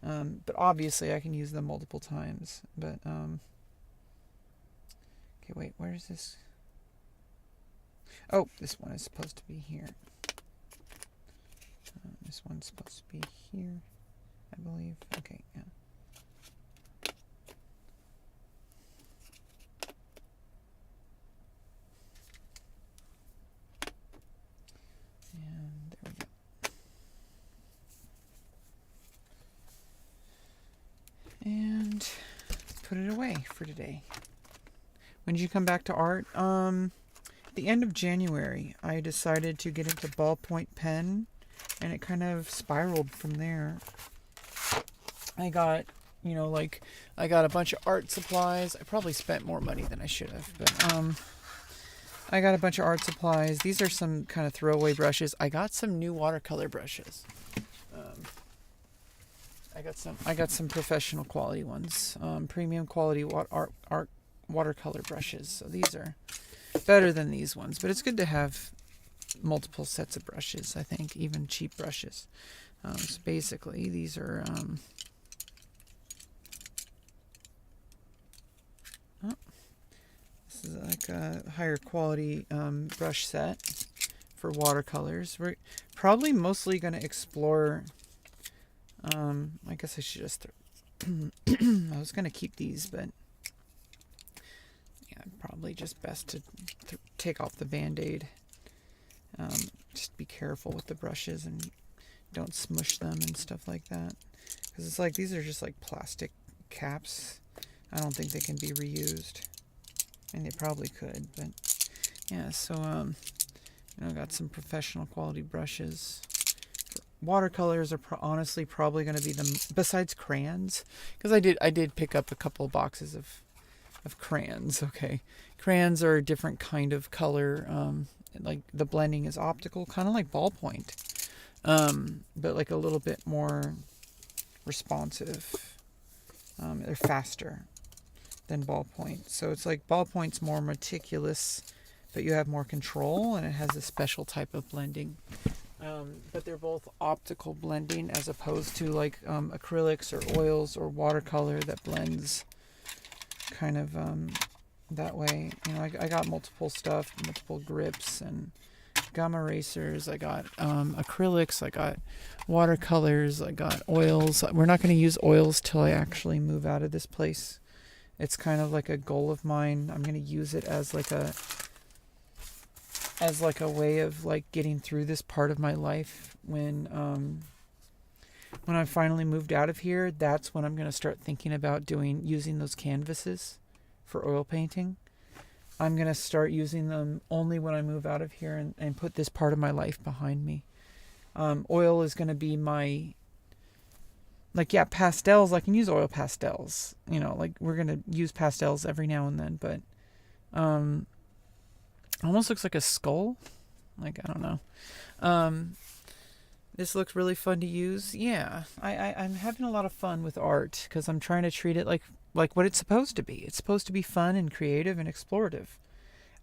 But obviously I can use them multiple times. But, okay, wait, where is this? Oh, this one is supposed to be here. This one's supposed to be here, I believe. Okay, yeah. And there we go. And put it away for today. When did you come back to art? The end of January, I decided to get into ballpoint pen, and it kind of spiraled from there. I got, I got a bunch of art supplies. I probably spent more money than I should have, but I got a bunch of art supplies. These are some kind of throwaway brushes. I got some new watercolor brushes. I got some professional quality ones, premium quality art watercolor brushes. So these are better than these ones, but it's good to have multiple sets of brushes, I think, even cheap brushes. So basically, these are this is like a higher quality brush set for watercolors. We're probably mostly going to explore. I guess I should just. I was going to keep these, but yeah, probably just best to take off the Band-Aid. Just be careful with the brushes and don't smush them and stuff like that. Because it's like, these are just like plastic caps. I don't think they can be reused. And they probably could, but yeah, so, I got some professional quality brushes. Watercolors are honestly probably going to be besides crayons, because I did pick up a couple of boxes of crayons. Okay, crayons are a different kind of color. Like the blending is optical, kind of like ballpoint, but like a little bit more responsive. They're faster than ballpoint, so it's like ballpoint's more meticulous, but you have more control, and it has a special type of blending. But they're both optical blending as opposed to like acrylics or oils or watercolor that blends kind of that way. I got multiple stuff, multiple grips and gum erasers. I got acrylics. I got watercolors. I got oils. We're not going to use oils till I actually move out of this place. It's kind of like a goal of mine. I'm going to use it as like a way of like getting through this part of my life. When I finally moved out of here, that's when I'm going to start thinking about using those canvases for oil painting. I'm going to start using them only when I move out of here and put this part of my life behind me. Oil is going to be my, like, yeah, pastels. I can use oil pastels. You know, like, we're going to use pastels every now and then, but almost looks like a skull. Like, I don't know. This looks really fun to use. Yeah, I'm having a lot of fun with art because I'm trying to treat it like what it's supposed to be. It's supposed to be fun and creative and explorative.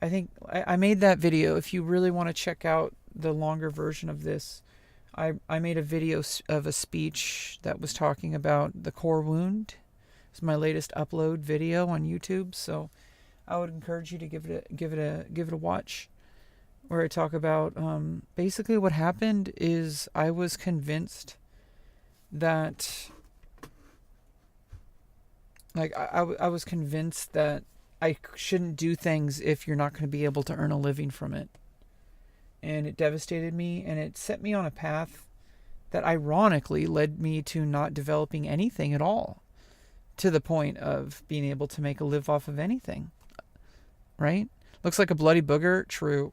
I think I made that video. If you really want to check out the longer version of this, I made a video of a speech that was talking about the core wound. It's my latest upload video on YouTube, so I would encourage you to give it a watch. Where I talk about basically what happened is I was convinced that, like, I was convinced that I shouldn't do things if you're not going to be able to earn a living from it. And it devastated me, and it set me on a path that ironically led me to not developing anything at all, to the point of being able to make a live off of anything. Right? Looks like a bloody booger. True.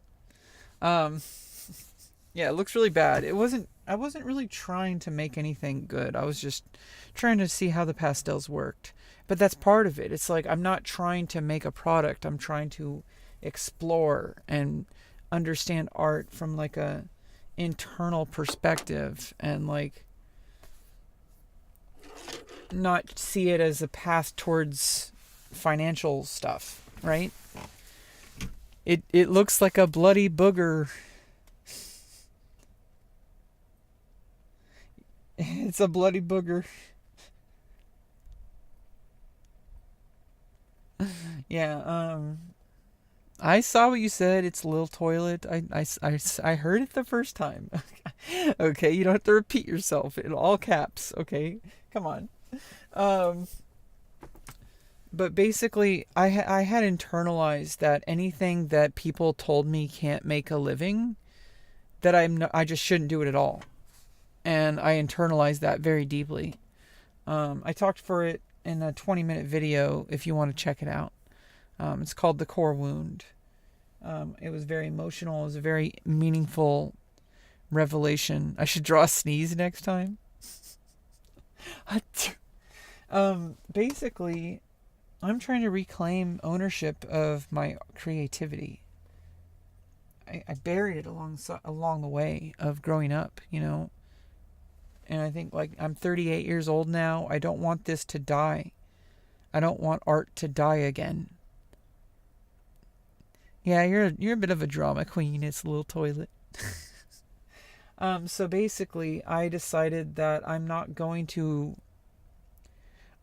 Yeah, it looks really bad. I wasn't really trying to make anything good. I was just trying to see how the pastels worked. But that's part of it. It's like, I'm not trying to make a product. I'm trying to explore and understand art from like a internal perspective, and like not see it as a path towards financial stuff, right? It looks like a bloody booger. It's a bloody booger. Yeah, I saw what you said. It's a little toilet. I heard it the first time. Okay, you don't have to repeat yourself in all caps. Okay, come on. But basically, I had internalized that anything that people told me can't make a living, that I just shouldn't do it at all. And I internalized that very deeply. I talked for it in a 20-minute video if you want to check it out. It's called The Core Wound. It was very emotional. It was a very meaningful revelation. I should draw a sneeze next time. Basically, I'm trying to reclaim ownership of my creativity. I buried it along the way of growing up, you know. And I think, like, I'm 38 years old now. I don't want this to die. I don't want art to die again. Yeah, you're a bit of a drama queen. It's a little toilet. So basically, I decided that I'm not going to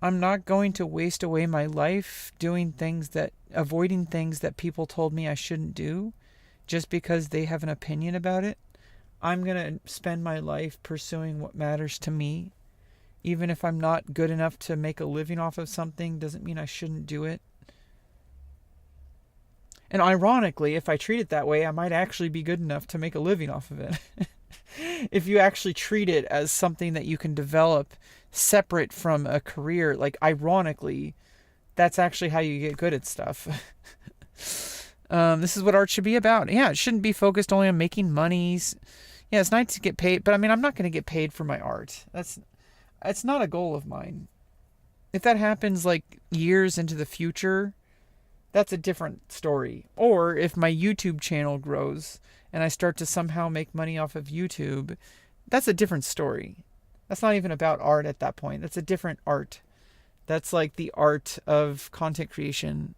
waste away my life avoiding things that people told me I shouldn't do just because they have an opinion about it. I'm going to spend my life pursuing what matters to me. Even if I'm not good enough to make a living off of something, doesn't mean I shouldn't do it. And ironically, if I treat it that way, I might actually be good enough to make a living off of it. If you actually treat it as something that you can develop separate from a career, like, ironically, that's actually how you get good at stuff. This is what art should be about. Yeah, it shouldn't be focused only on making monies. Yeah, it's nice to get paid, but I mean, I'm not going to get paid for my art. That's not a goal of mine. If that happens like years into the future, that's a different story. Or if my YouTube channel grows and I start to somehow make money off of YouTube, that's a different story. That's not even about art at that point. That's a different art. That's like the art of content creation.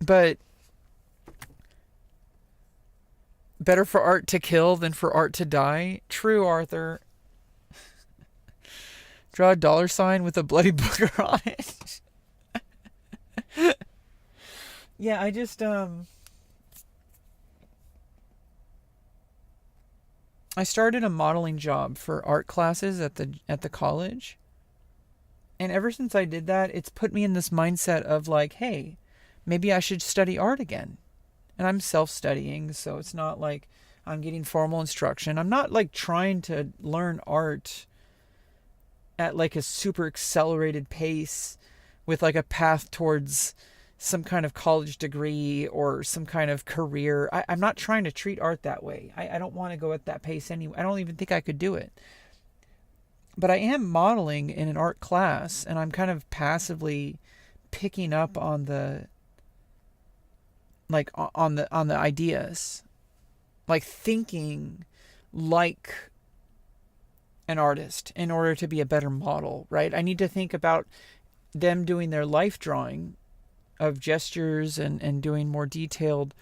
But better for art to kill than for art to die. True, Arthur. Draw a $sign with a bloody booger on it. Yeah, I just I started a modeling job for art classes at the college. And ever since I did that, it's put me in this mindset of like, hey, maybe I should study art again. And I'm self-studying, so it's not like I'm getting formal instruction. I'm not like trying to learn art at like a super accelerated pace with like a path towards some kind of college degree or some kind of career. I'm not trying to treat art that way. I don't want to go at that pace anyway. I don't even think I could do it. But I am modeling in an art class, and I'm kind of passively picking up on the on the ideas, like thinking like an artist in order to be a better model, right? I need to think about them doing their life drawing of gestures and doing more detailed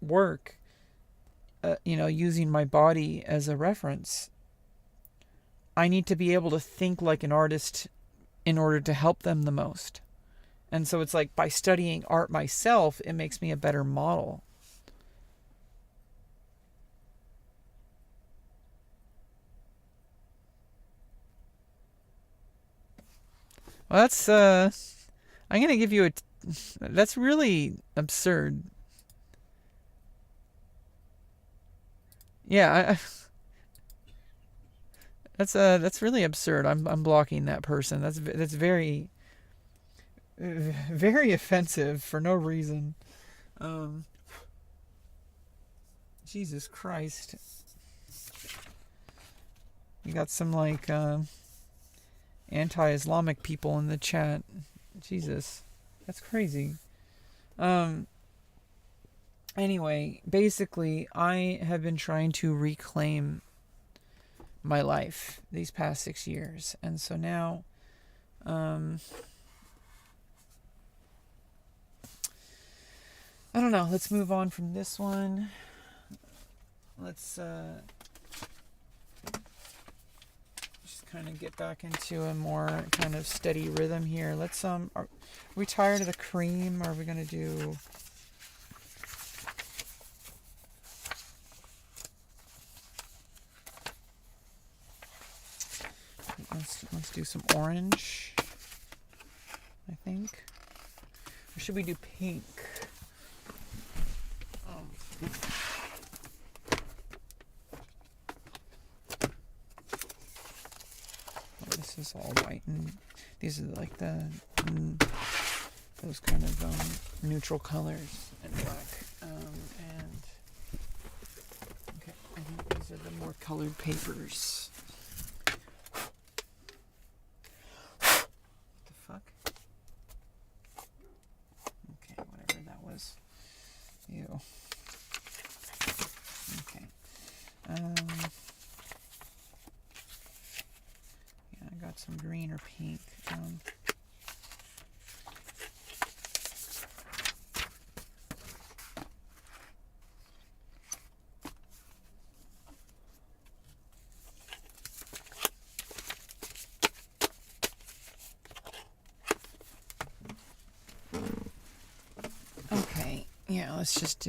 work, using my body as a reference. I need to be able to think like an artist in order to help them the most. And so it's like by studying art myself, it makes me a better model. Well, I'm going to give you that's really absurd. Yeah, that's really absurd. I'm blocking that person. That's very very offensive for no reason. Um, Jesus Christ. You got some like anti-Islamic people in the chat. Jesus. That's crazy. Um anyway, basically I have been trying to reclaim my life these past 6 years. And so now I don't know, let's move on from this one. Let's just kind of get back into a more kind of steady rhythm here. Let's are we tired of the cream? Are we gonna do let's do some orange, I think. Or should we do pink? This is all white, and these are like those kind of neutral colors and black. And okay, I think these are the more colored papers. What the fuck? Okay, whatever that was. Ew. Okay. Yeah, I got some green or pink. Okay, yeah, let's just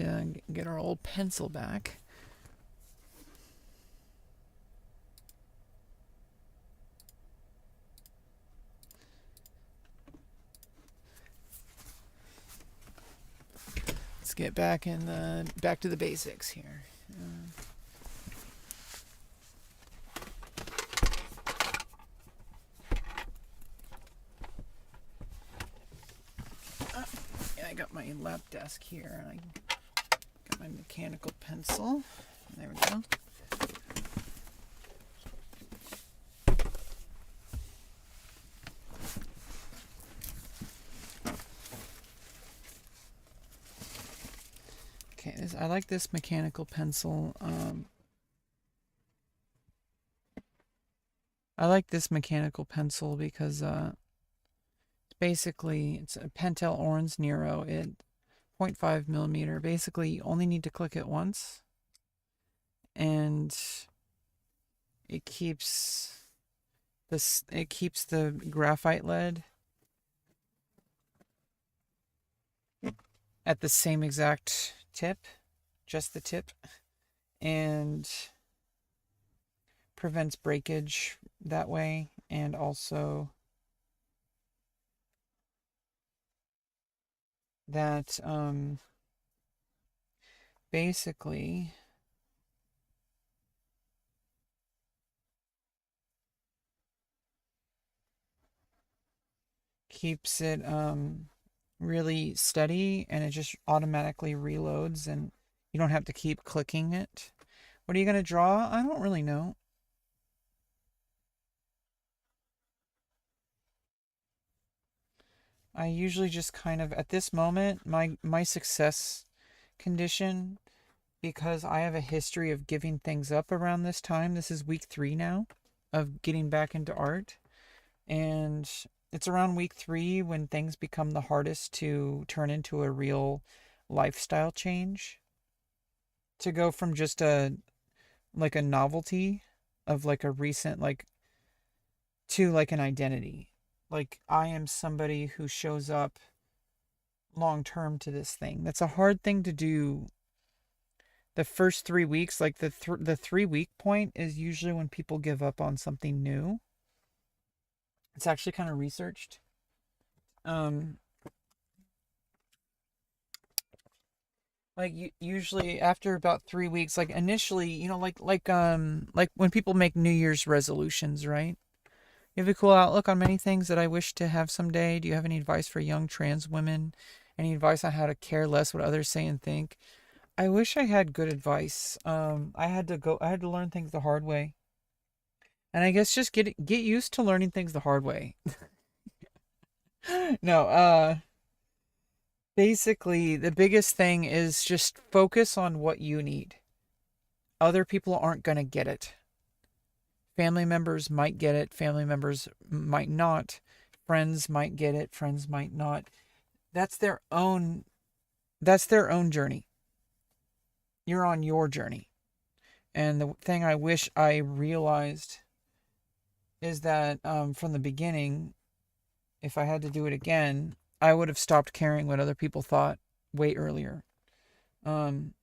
get our old pencil back. Let's get back back to the basics here. I got my lap desk here, and I got my mechanical pencil. There we go. Okay, I like this mechanical pencil. I like this mechanical pencil because basically it's a Pentel Orange Nero. It 0.5 millimeter. Basically, you only need to click it once, and it keeps the graphite lead at the same exact tip, just the tip, and prevents breakage that way, and also that basically keeps it really steady, and it just automatically reloads, and you don't have to keep clicking it. What are you going to draw? I don't really know. I usually just kind of, at this moment, my success condition, because I have a history of giving things up around this time. This is week 3 now of getting back into art. And it's around week 3 when things become the hardest to turn into a real lifestyle change. To go from just a novelty of like a recent, like, to like an identity. Like, I am somebody who shows up long term to this thing. That's a hard thing to do the first 3 weeks. Like the 3 week point is usually when people give up on something new. It's actually kind of researched. Um, like usually after about 3 weeks, like initially, like when people make New Year's resolutions, right? You have a cool outlook on many things that I wish to have someday. Do you have any advice for young trans women? Any advice on how to care less what others say and think? I wish I had good advice. I had to learn things the hard way. And I guess just get used to learning things the hard way. No, basically the biggest thing is just focus on what you need. Other people aren't going to get it. Family members might get it, family members might not. Friends might get it, friends might not. That's their own that's their own journey. You're on your journey. And the thing I wish I realized is that from the beginning, if I had to do it again, I would have stopped caring what other people thought way earlier. Um,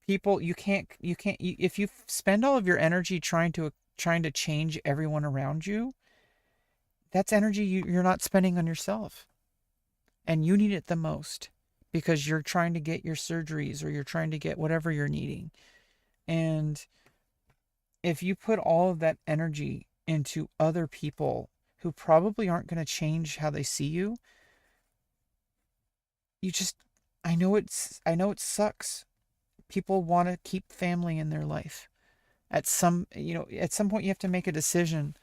People, if you spend all of your energy trying to change everyone around you, that's energy you're not spending on yourself, and you need it the most because you're trying to get your surgeries or you're trying to get whatever you're needing. And if you put all of that energy into other people who probably aren't going to change how they see you, you just I know it sucks. People want to keep family in their life. At some point you have to make a decision.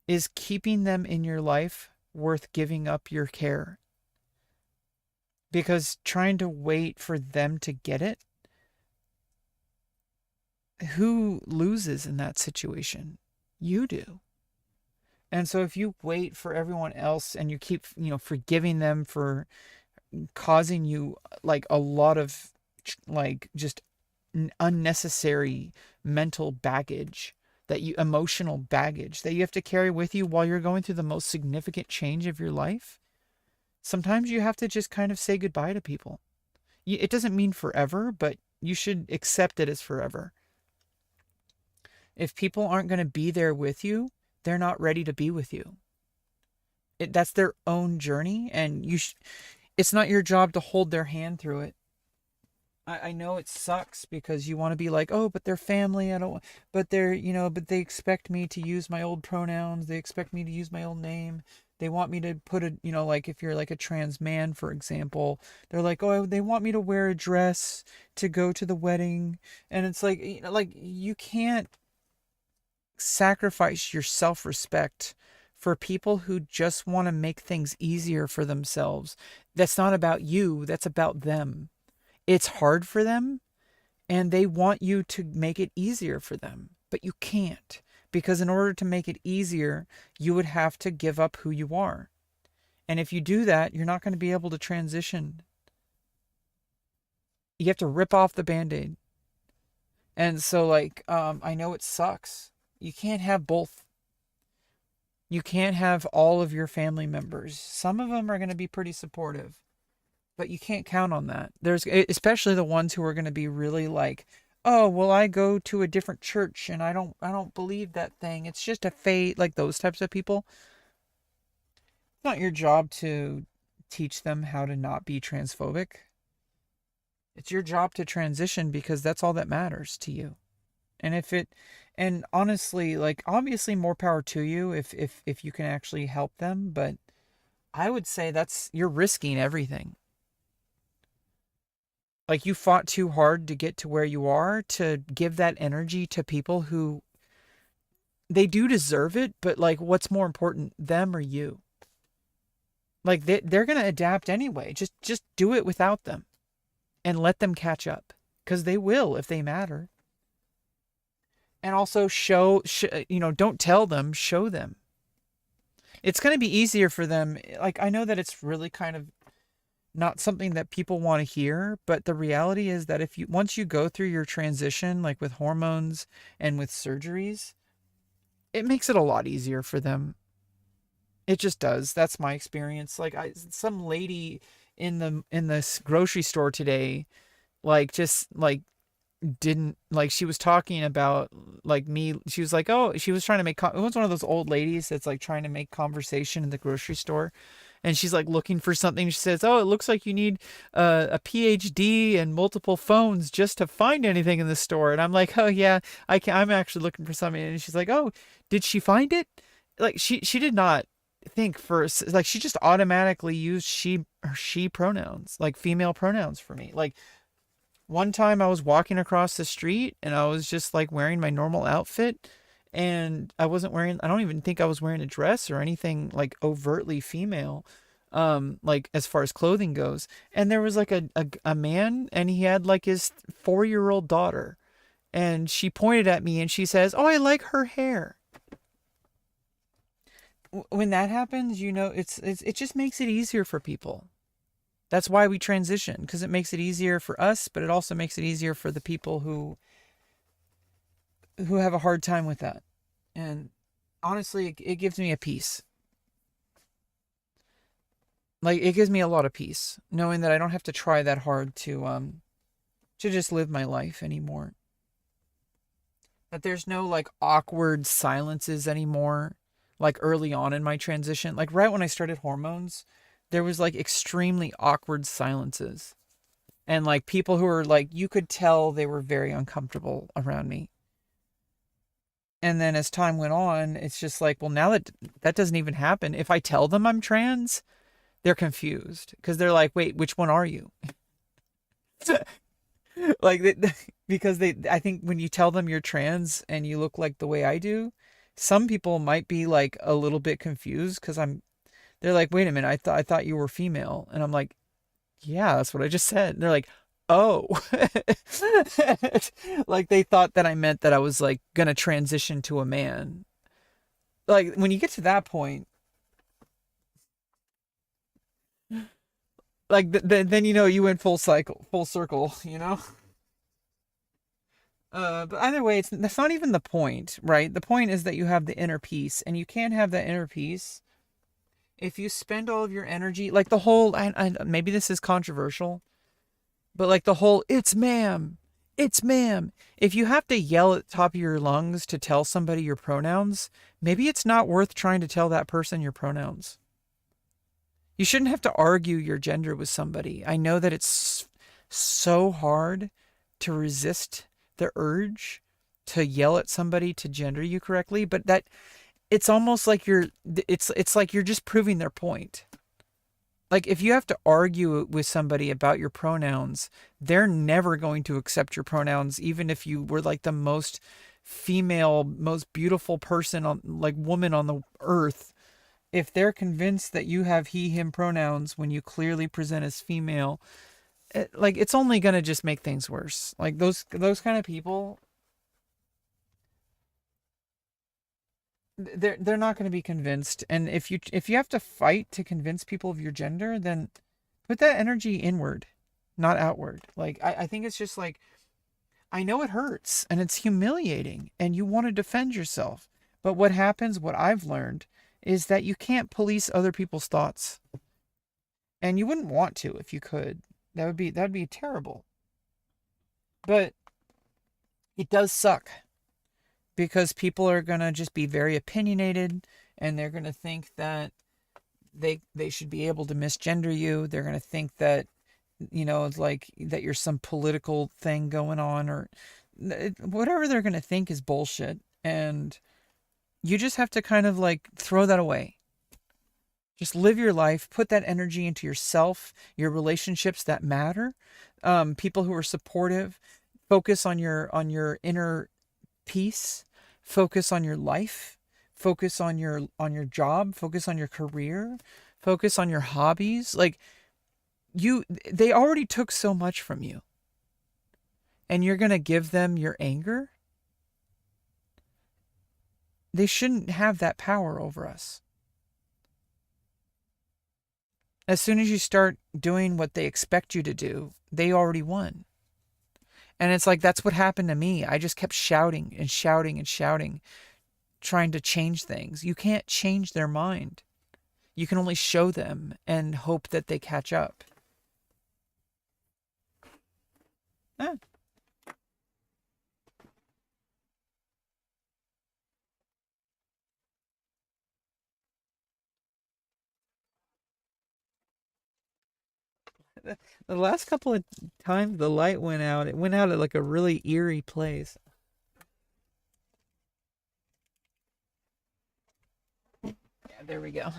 Is keeping them in your life worth giving up your care? Because trying to wait for them to get it, who loses in that situation? You do. And so if you wait for everyone else and you keep, forgiving them for causing you like a lot of like just unnecessary mental baggage, emotional baggage that you have to carry with you while you're going through the most significant change of your life, sometimes you have to just kind of say goodbye to people. It doesn't mean forever, but you should accept it as forever. If people aren't going to be there with you, they're not ready to be with you. That's their own journey, and it's not your job to hold their hand through it. I know it sucks because you want to be like, oh, but they're family. I don't, but but they expect me to use my old pronouns. They expect me to use my old name. They want me to put like if you're like a trans man, for example, they're like, oh, they want me to wear a dress to go to the wedding. And it's like, like you can't sacrifice your self-respect for people who just want to make things easier for themselves. That's not about you. That's about them. It's hard for them, and they want you to make it easier for them, but you can't, because in order to make it easier, you would have to give up who you are. And if you do that, you're not going to be able to transition. You have to rip off the Band-Aid. And so like, I know it sucks. You can't have both. You can't have all of your family members. Some of them are going to be pretty supportive, but you can't count on that. There's especially the ones who are going to be really like, oh, well, I go to a different church and I don't believe that thing. It's just a fate. Like those types of people. It's not your job to teach them how to not be transphobic. It's your job to transition because that's all that matters to you. And honestly, like obviously more power to you if you can actually help them, but I would say you're risking everything. Like you fought too hard to get to where you are to give that energy to people who they do deserve it, but like what's more important, them or you? Like they're going to adapt anyway. Just do it without them and let them catch up because they will if they matter. And also don't tell them, show them. It's going to be easier for them. Like I know that it's really kind of not something that people want to hear, but the reality is that if you once you go through your transition like with hormones and with surgeries, it makes it a lot easier for them. It just does. That's my experience. Like some lady in this grocery store today, like just like didn't like she was talking about like me. She was like, oh, she was trying to make. It was one of those old ladies that's like trying to make conversation in the grocery store, and she's like looking for something. She says, oh, it looks like you need a PhD and multiple phones just to find anything in the store. And I'm like, oh yeah, I'm actually looking for something. And she's like, oh, did she find it? Like she did not think first. Like she just automatically used she pronouns, like female pronouns for me. Like one time I was walking across the street and I was just like wearing my normal outfit, and I don't even think I was wearing a dress or anything like overtly female, like as far as clothing goes. And there was like a man, and he had like his 4-year-old daughter, and she pointed at me and she says, oh, I like her hair. When that happens, it just makes it easier for people. That's why we transition, because it makes it easier for us, but it also makes it easier for the people who have a hard time with that. And honestly, it gives me a peace. Like it gives me a lot of peace knowing that I don't have to try that hard to just live my life anymore. That there's no like awkward silences anymore. Like early on in my transition, like right when I started hormones, there was like extremely awkward silences. And like people who were like, you could tell they were very uncomfortable around me. And then as time went on, it's just like, well, now that doesn't even happen. If I tell them I'm trans, they're confused because they're like, wait, which one are you? Like, because I think when you tell them you're trans and you look like the way I do, some people might be like a little bit confused because they're like, wait a minute, I thought you were female. And I'm like, yeah, that's what I just said. And they're like, oh. Like they thought that I meant that I was like gonna transition to a man. Like when you get to that point, like then you went full circle, But either way, that's not even the point, right? The point is that you have the inner peace, and you can't have that inner peace if you spend all of your energy, like the whole, maybe this is controversial, but like the whole, it's ma'am. If you have to yell at the top of your lungs to tell somebody your pronouns, maybe it's not worth trying to tell that person your pronouns. You shouldn't have to argue your gender with somebody. I know that it's so hard to resist the urge to yell at somebody to gender you correctly, but that it's almost like it's like you're just proving their point. Like if you have to argue with somebody about your pronouns, they're never going to accept your pronouns, even if you were like the most female, most beautiful person on like woman on the earth. If they're convinced that you have he, him pronouns when you clearly present as female, it's only going to just make things worse. Like those kind of people, they're not going to be convinced. And if you have to fight to convince people of your gender, then put that energy inward, not outward. Like I think it's just like, I know it hurts and it's humiliating and you want to defend yourself. But what I've learned is that you can't police other people's thoughts. And you wouldn't want to if you could. That'd be terrible. But it does suck because people are going to just be very opinionated, and they're going to think that they should be able to misgender you. They're going to think that it's like that you're some political thing going on, or whatever they're going to think is bullshit. And you just have to kind of like throw that away. Just live your life, put that energy into yourself, your relationships that matter, people who are supportive. Focus on your inner peace, focus on your life, focus on your job, focus on your career, focus on your hobbies. Like you they already took so much from you, and you're going to give them your anger. They shouldn't have that power over us. As soon as you start doing what they expect you to do, they already won. And it's like that's what happened to me. I just kept shouting and shouting and shouting, trying to change things. You can't change their mind. You can only show them and hope that they catch up. Eh. The last couple of times the light went out, it went out at like a really eerie place. Yeah, there we go.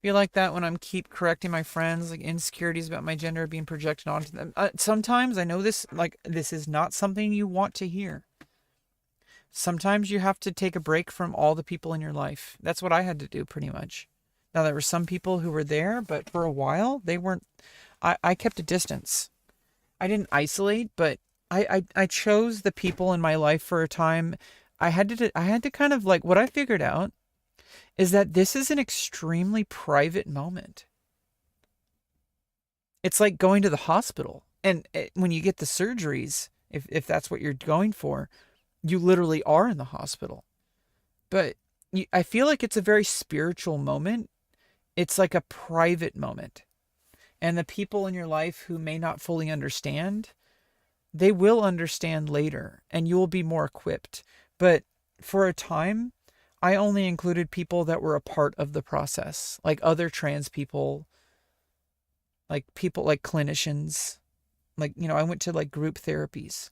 Feel like that when I'm keep correcting my friends, like insecurities about my gender being projected onto them. Sometimes I know this, like this is not something you want to hear. Sometimes you have to take a break from all the people in your life. That's what I had to do pretty much. Now there were some people who were there, but for a while they weren't. I kept a distance. I didn't isolate, but I chose the people in my life for a time. I had to kind of like what I figured out is that this is an extremely private moment. It's like going to the hospital. And when you get the surgeries, if that's what you're going for, you literally are in the hospital. But I feel like it's a very spiritual moment. It's like a private moment. And the people in your life who may not fully understand, they will understand later and you will be more equipped. But for a time, I only included people that were a part of the process, like other trans people like clinicians. Like, I went to like group therapies.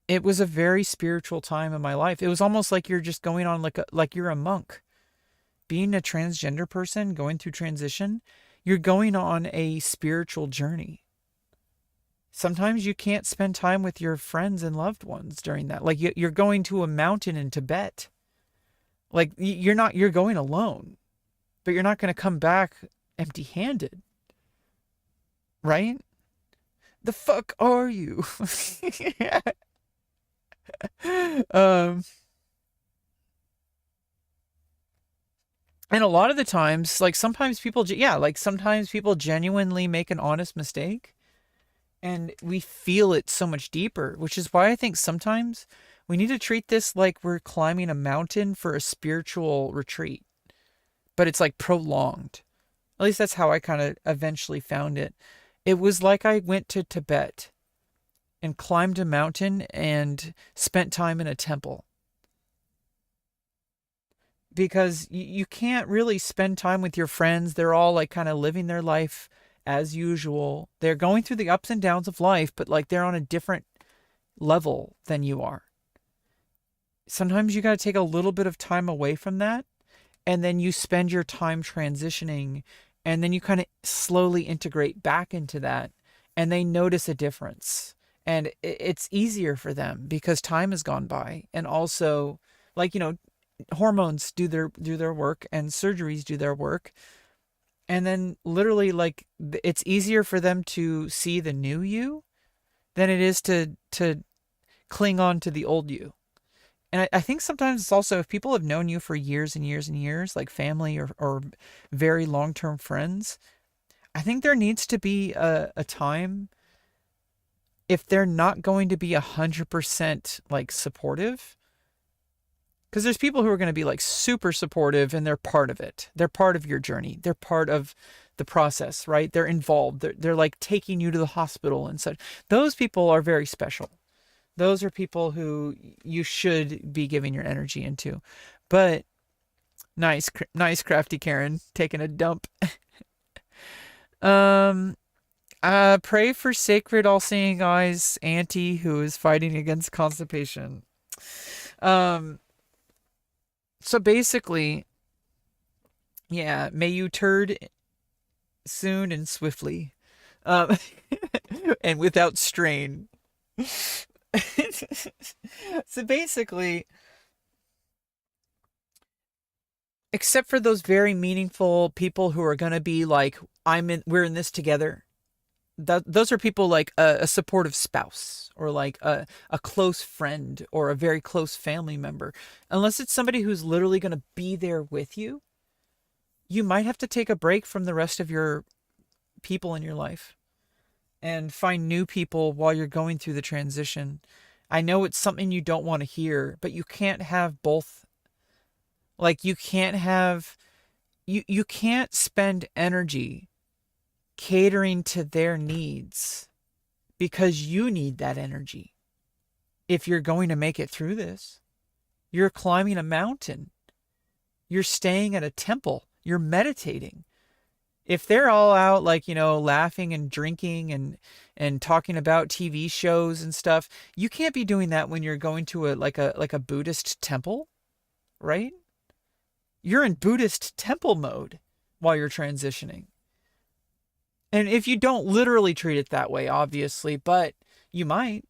It was a very spiritual time in my life. It was almost like you're just going on like you're a monk. Being a transgender person going through transition, you're going on a spiritual journey. Sometimes you can't spend time with your friends and loved ones during that. Like you're going to a mountain in Tibet. Like you're going alone, but you're not going to come back empty-handed, right? The fuck are you? um and a lot of the times, like sometimes people yeah, like sometimes people genuinely make an honest mistake and we feel it so much deeper, which is why I think sometimes we need to treat this like we're climbing a mountain for a spiritual retreat, but it's like prolonged. At least that's how I kind of eventually found it. It was like I went to Tibet and climbed a mountain and spent time in a temple. Because you can't really spend time with your friends. They're all like kind of living their life as usual. They're going through the ups and downs of life, but like they're on a different level than you are. Sometimes you got to take a little bit of time away from that, and then you spend your time transitioning, and then you kind of slowly integrate back into that, and they notice a difference. And it's easier for them because time has gone by. And also, like, hormones do their work and surgeries do their work. And then literally like it's easier for them to see the new you than it is to cling on to the old you. And I think sometimes it's also if people have known you for years and years and years, like family or very long-term friends, I think there needs to be a time if they're not going to be 100% like supportive, because there's people who are going to be like super supportive and they're part of it. They're part of your journey. They're part of the process, right? They're involved. They're like taking you to the hospital and such. Those people are very special. Those are people who you should be giving your energy into. But nice crafty Karen taking a dump. um Pray for sacred all-seeing eyes auntie who is fighting against constipation. Um so basically, Yeah, may you turd soon and swiftly. Um, and without strain. So basically, except for those very meaningful people who are going to be like, we're in this together. Those are people like a supportive spouse or like a close friend or a very close family member. Unless it's somebody who's literally going to be there with you, you might have to take a break from the rest of your people in your life and find new people while you're going through the transition. I know it's something you don't want to hear, but you can't have both. Like you can't spend energy catering to their needs because you need that energy. If you're going to make it through this, you're climbing a mountain, you're staying at a temple, you're meditating. If they're all out like, laughing and drinking and talking about TV shows and stuff, you can't be doing that when you're going to a Buddhist temple, right? You're in Buddhist temple mode while you're transitioning. And if you don't literally treat it that way, obviously, but you might.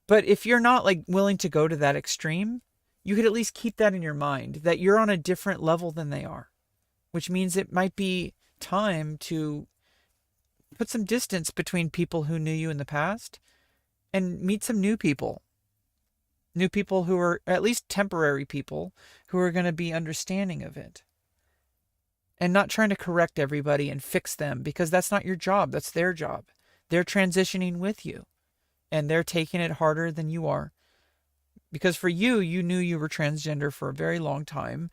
But if you're not like willing to go to that extreme, you could at least keep that in your mind that you're on a different level than they are, which means it might be time to put some distance between people who knew you in the past and meet some new people. New people who are at least temporary people who are going to be understanding of it. And not trying to correct everybody and fix them because that's not your job. That's their job. They're transitioning with you and they're taking it harder than you are. Because for you, you knew you were transgender for a very long time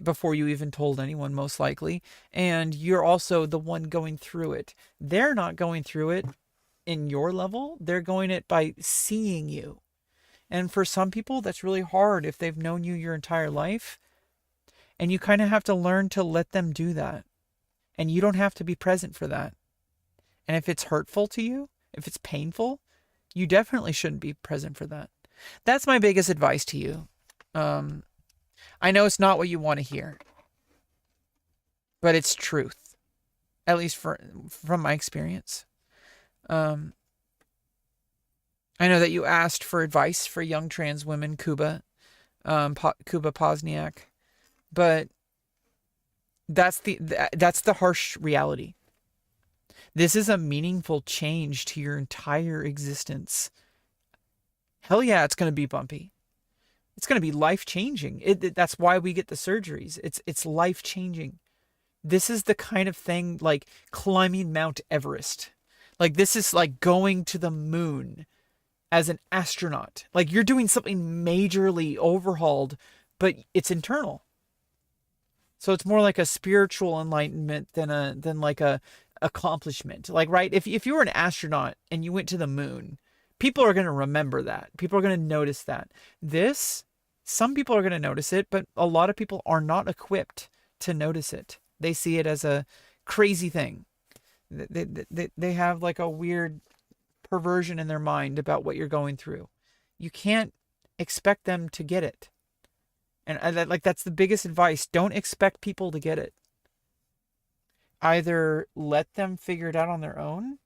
before you even told anyone, most likely. And you're also the one going through it. They're not going through it in your level. They're going it by seeing you. And for some people, that's really hard if they've known you your entire life. And you kind of have to learn to let them do that. And you don't have to be present for that. And if it's hurtful to you, if it's painful, you definitely shouldn't be present for that. That's my biggest advice to you. I know it's not what you want to hear, but it's truth, at least from my experience. I know that you asked for advice for young trans women, Kuba Pozniak, but that's the harsh reality. This is a meaningful change to your entire existence. Hell yeah, it's going to be bumpy. It's going to be life-changing. That's why we get the surgeries. It's life-changing. This is the kind of thing like climbing Mount Everest. Like this is like going to the moon as an astronaut. Like you're doing something majorly overhauled, but it's internal. So it's more like a spiritual enlightenment than like a accomplishment. Like, right, if you were an astronaut and you went to the moon, people are going to remember that. People are going to notice that. Some people are going to notice it, but a lot of people are not equipped to notice it. They see it as a crazy thing. They have like a weird perversion in their mind about what you're going through. You can't expect them to get it. And that's the biggest advice. Don't expect people to get it. Either let them figure it out on their own.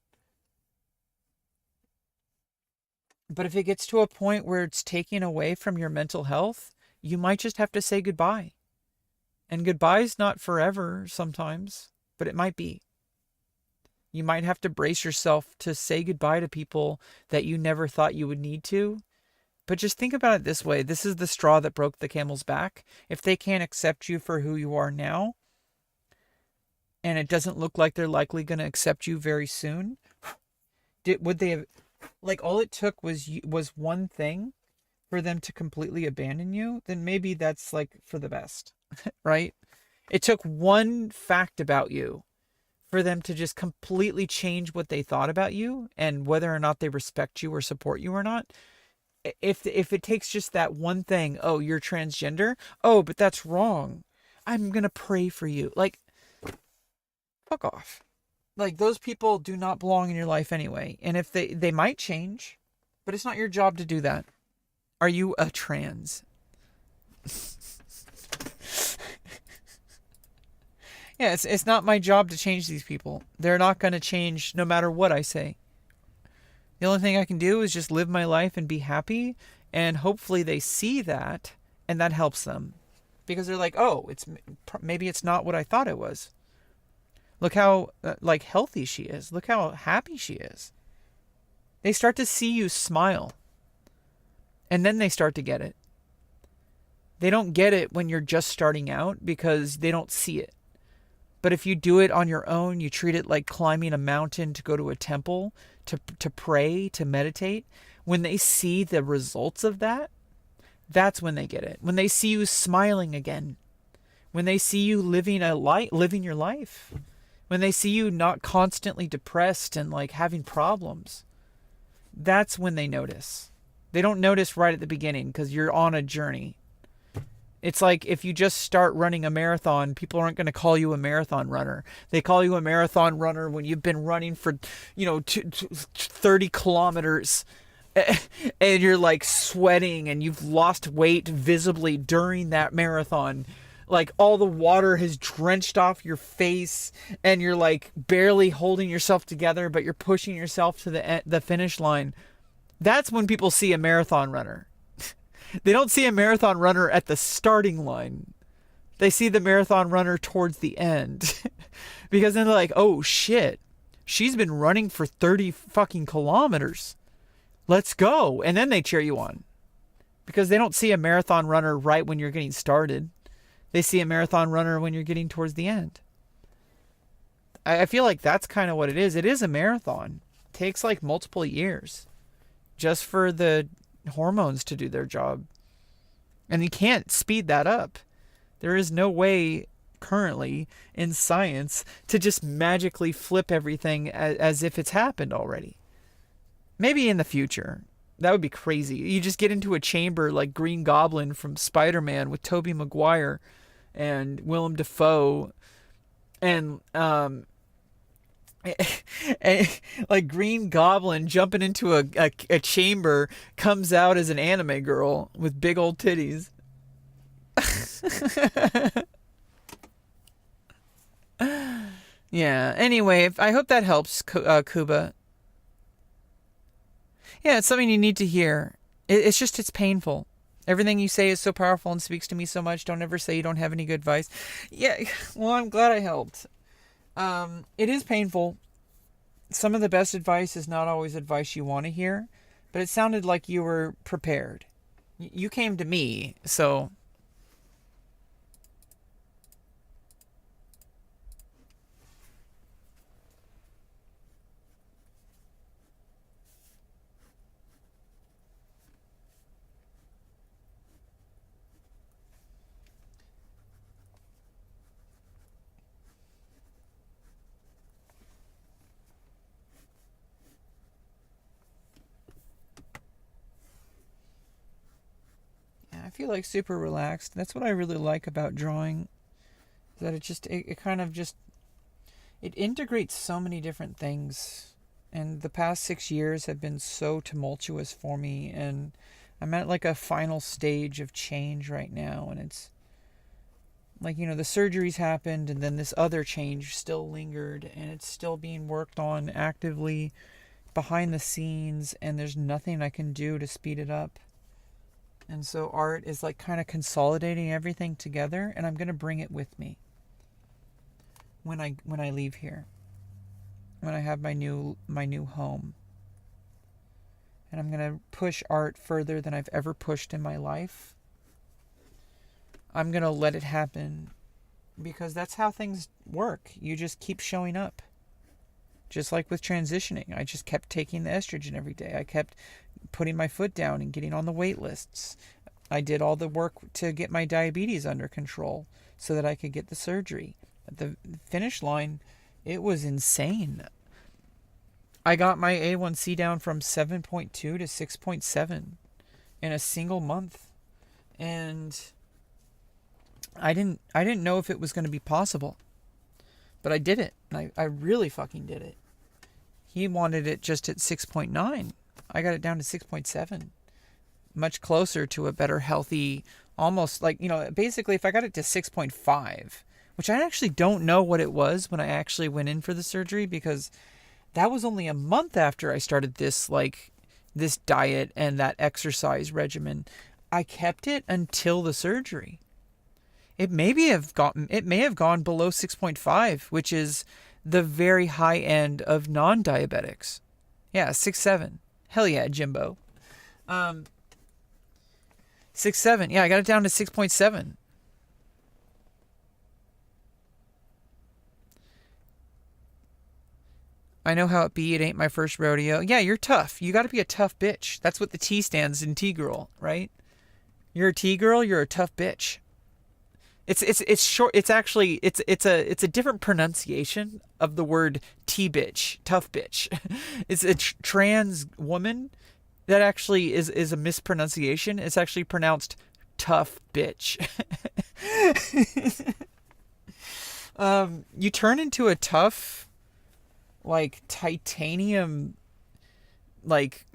But if it gets to a point where it's taking away from your mental health, you might just have to say goodbye. And goodbye's not forever sometimes, but it might be. You might have to brace yourself to say goodbye to people that you never thought you would need to. But just think about it this way. This is the straw that broke the camel's back. If they can't accept you for who you are now, and it doesn't look like they're likely going to accept you very soon, would they have, like, all it took was one thing for them to completely abandon you, then maybe that's like for the best, right? It took one fact about you for them to just completely change what they thought about you and whether or not they respect you or support you or not. If it takes just that one thing, oh, you're transgender, oh, but that's wrong, I'm gonna pray for you, like, fuck off. Like, those people do not belong in your life anyway. And if they might change, but it's not your job to do that. Are you a trans? Yeah, it's not my job to change these people. They're not going to change no matter what I say. The only thing I can do is just live my life and be happy, and hopefully they see that, and that helps them. Because they're like, oh, maybe it's not what I thought it was. Look how like healthy she is. Look how happy she is. They start to see you smile. And then they start to get it. They don't get it when you're just starting out because they don't see it. But if you do it on your own, you treat it like climbing a mountain to go to a temple, to pray, to meditate. When they see the results of that, that's when they get it. When they see you smiling again. When they see you living your life. When they see you not constantly depressed and like having problems. That's when they notice. They don't notice right at the beginning because you're on a journey. It's like if you just start running a marathon, people aren't going to call you a marathon runner. They call you a marathon runner when you've been running for, 30 kilometers and you're like sweating and you've lost weight visibly during that marathon. Like all the water has drenched off your face and you're like barely holding yourself together, but you're pushing yourself to the finish line. That's when people see a marathon runner. They don't see a marathon runner at the starting line. They see the marathon runner towards the end. Because then they're like, oh shit, she's been running for 30 fucking kilometers. Let's go. And then they cheer you on. Because they don't see a marathon runner right when you're getting started. They see a marathon runner when you're getting towards the end. I feel like that's kind of what it is. It is a marathon. It takes like multiple years just for the hormones to do their job. And you can't speed that up. There is no way currently in science to just magically flip everything as if it's happened already. Maybe in the future. That would be crazy. You just get into a chamber like Green Goblin from Spider-Man with Tobey Maguire and Willem Dafoe and like Green Goblin jumping into a chamber comes out as an anime girl with big old titties. Yeah, anyway, I hope that helps, Kuba. Yeah, it's something you need to hear. It's painful. Everything you say is so powerful and speaks to me so much. Don't ever say you don't have any good advice. Yeah, well, I'm glad I helped. It is painful. Some of the best advice is not always advice you want to hear, but it sounded like you were prepared. You came to me, so... I feel like super relaxed. That's what I really like about drawing. That it kind of just, it integrates so many different things. And the past 6 years have been so tumultuous for me. And I'm at like a final stage of change right now. And it's like, the surgeries happened and then this other change still lingered. And it's still being worked on actively behind the scenes. And there's nothing I can do to speed it up. And so art is like kind of consolidating everything together, and I'm going to bring it with me when I leave here. When I have my new home. And I'm going to push art further than I've ever pushed in my life. I'm going to let it happen because that's how things work. You just keep showing up. Just like with transitioning, I just kept taking the estrogen every day. I kept putting my foot down and getting on the wait lists. I did all the work to get my diabetes under control so that I could get the surgery. At the finish line, it was insane. I got my A1C down from 7.2 to 6.7 in a single month. And I didn't know if it was going to be possible. But I did it. I really fucking did it. He wanted it just at 6.9. I got it down to 6.7. Much closer to a better healthy, almost like, basically if I got it to 6.5, which I actually don't know what it was when I actually went in for the surgery, because that was only a month after I started this diet and that exercise regimen. I kept it until the surgery. It may have gone below 6.5, which is the very high end of non-diabetics. Yeah, 6.7. Hell yeah, Jimbo. 6.7. Yeah, I got it down to 6.7. I know how it be. It ain't my first rodeo. Yeah, you're tough. You got to be a tough bitch. That's what the T stands in T-girl, right? You're a T-girl. You're a tough bitch. It's short. It's actually it's a different pronunciation of the word T-bitch, tough bitch. It's a trans woman. That actually is a mispronunciation. It's actually pronounced tough bitch. You turn into a tough, like, titanium, like,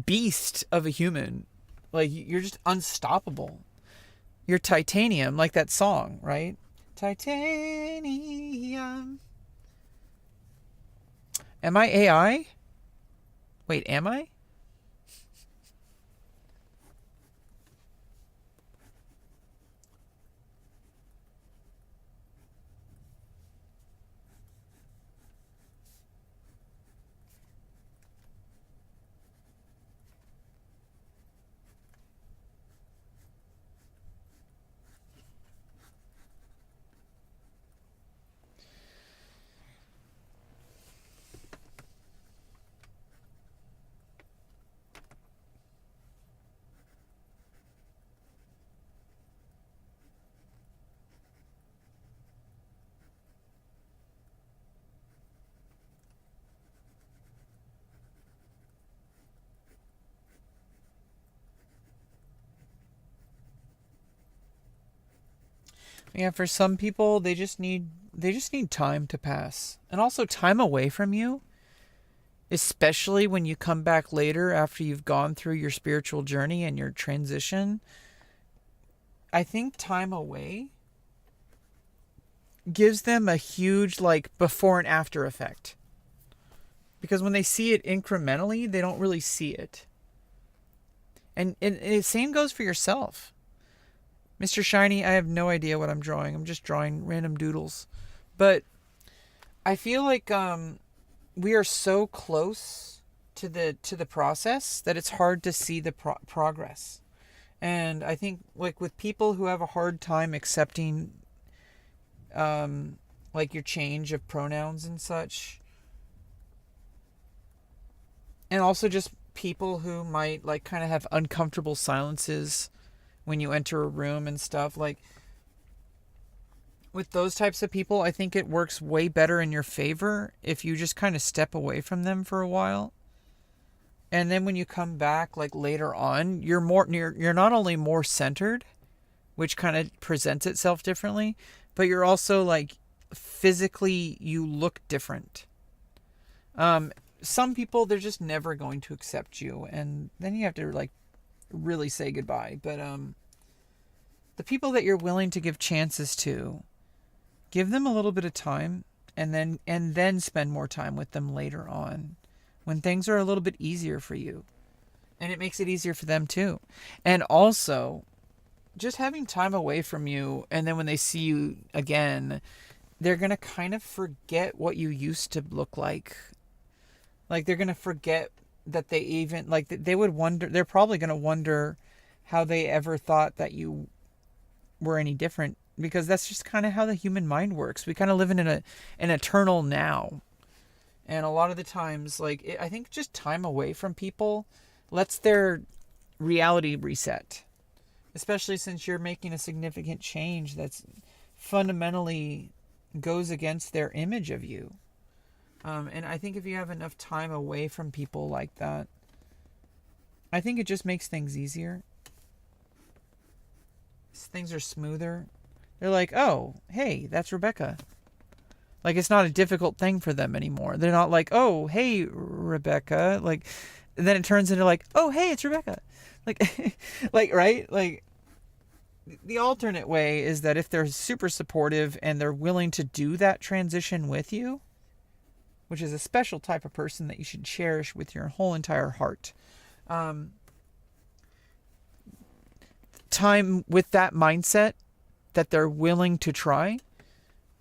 beast of a human. Like, you're just unstoppable. You're titanium, like that song, right? Titanium. Am I AI? Wait, am I? Yeah, for some people they just need time to pass. And also time away from you, especially when you come back later after you've gone through your spiritual journey and your transition. I think time away gives them a huge, like, before and after effect. Because when they see it incrementally, they don't really see it. And the same goes for yourself. Mr. Shiny, I have no idea what I'm drawing. I'm just drawing random doodles. But I feel like we are so close to the process that it's hard to see the progress. And I think, like, with people who have a hard time accepting like your change of pronouns and such, and also just people who might, like, kind of have uncomfortable silences when you enter a room and stuff, like, with those types of people, I think it works way better in your favor if you just kind of step away from them for a while. And then when you come back, like, later on, you're not only more centered, which kind of presents itself differently, but you're also, like, physically, you look different. Some people, they're just never going to accept you, and then you have to, like, really say goodbye. But the people that you're willing to give chances to, give them a little bit of time, and then spend more time with them later on, when things are a little bit easier for you, and it makes it easier for them too. And also, just having time away from you, and then when they see you again, they're gonna kind of forget what you used to look like. Like, they're gonna forget that they even, like, they would wonder, they're probably gonna wonder how they ever thought that you were any different, because that's just kind of how the human mind works. We kind of live in an eternal now. And a lot of the times, like, I think just time away from people lets their reality reset. Especially since you're making a significant change that's fundamentally goes against their image of you. And I think if you have enough time away from people like that, I think it just makes things easier. Things are smoother. They're like, oh, hey, that's Rebecca. Like, it's not a difficult thing for them anymore. They're not like, oh, hey, Rebecca. Like, and then it turns into like, oh, hey, it's Rebecca. Like, like, right? Like, the alternate way is that if they're super supportive and they're willing to do that transition with you, which is a special type of person that you should cherish with your whole entire heart. Time with that mindset that they're willing to try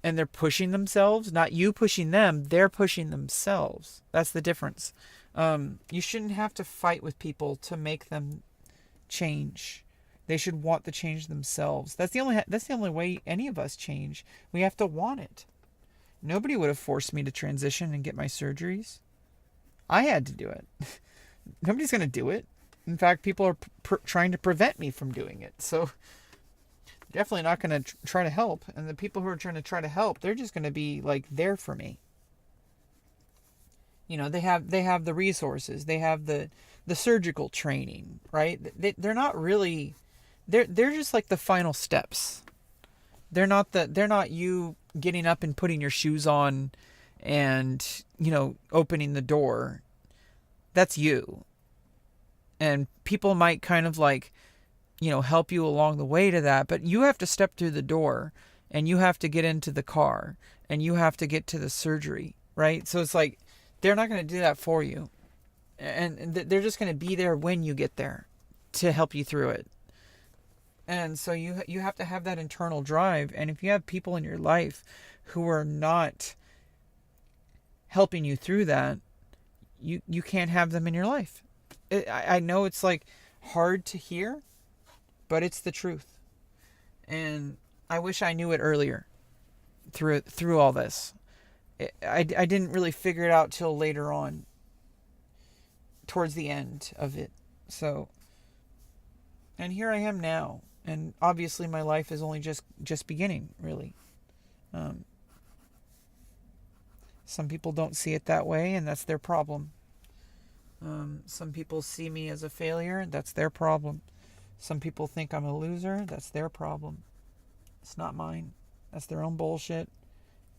and they're pushing themselves, not you pushing them, they're pushing themselves. That's the difference. You shouldn't have to fight with people to make them change. They should want the change themselves. That's the only way any of us change. We have to want it. Nobody would have forced me to transition and get my surgeries. I had to do it. Nobody's going to do it. In fact, people are trying to prevent me from doing it. So definitely not going to try to help. And the people who are trying to help, they're just going to be like there for me. You know, they have the resources. They have the surgical training, right? They're not really, they're just like the final steps. They're not you getting up and putting your shoes on and, you know, opening the door. That's you. And people might kind of like, you know, help you along the way to that, but you have to step through the door and you have to get into the car and you have to get to the surgery, right? So it's like, they're not going to do that for you. And they're just going to be there when you get there to help you through it. And so you have to have that internal drive. And if you have people in your life who are not helping you through that, you can't have them in your life. I know it's like hard to hear, but it's the truth. And I wish I knew it earlier through all this. I didn't really figure it out till later on, towards the end of it. So, and here I am now. And obviously my life is only just beginning, really. Some people don't see it that way, and that's their problem. Some people see me as a failure, that's their problem. Some people think I'm a loser, that's their problem. It's not mine. That's their own bullshit.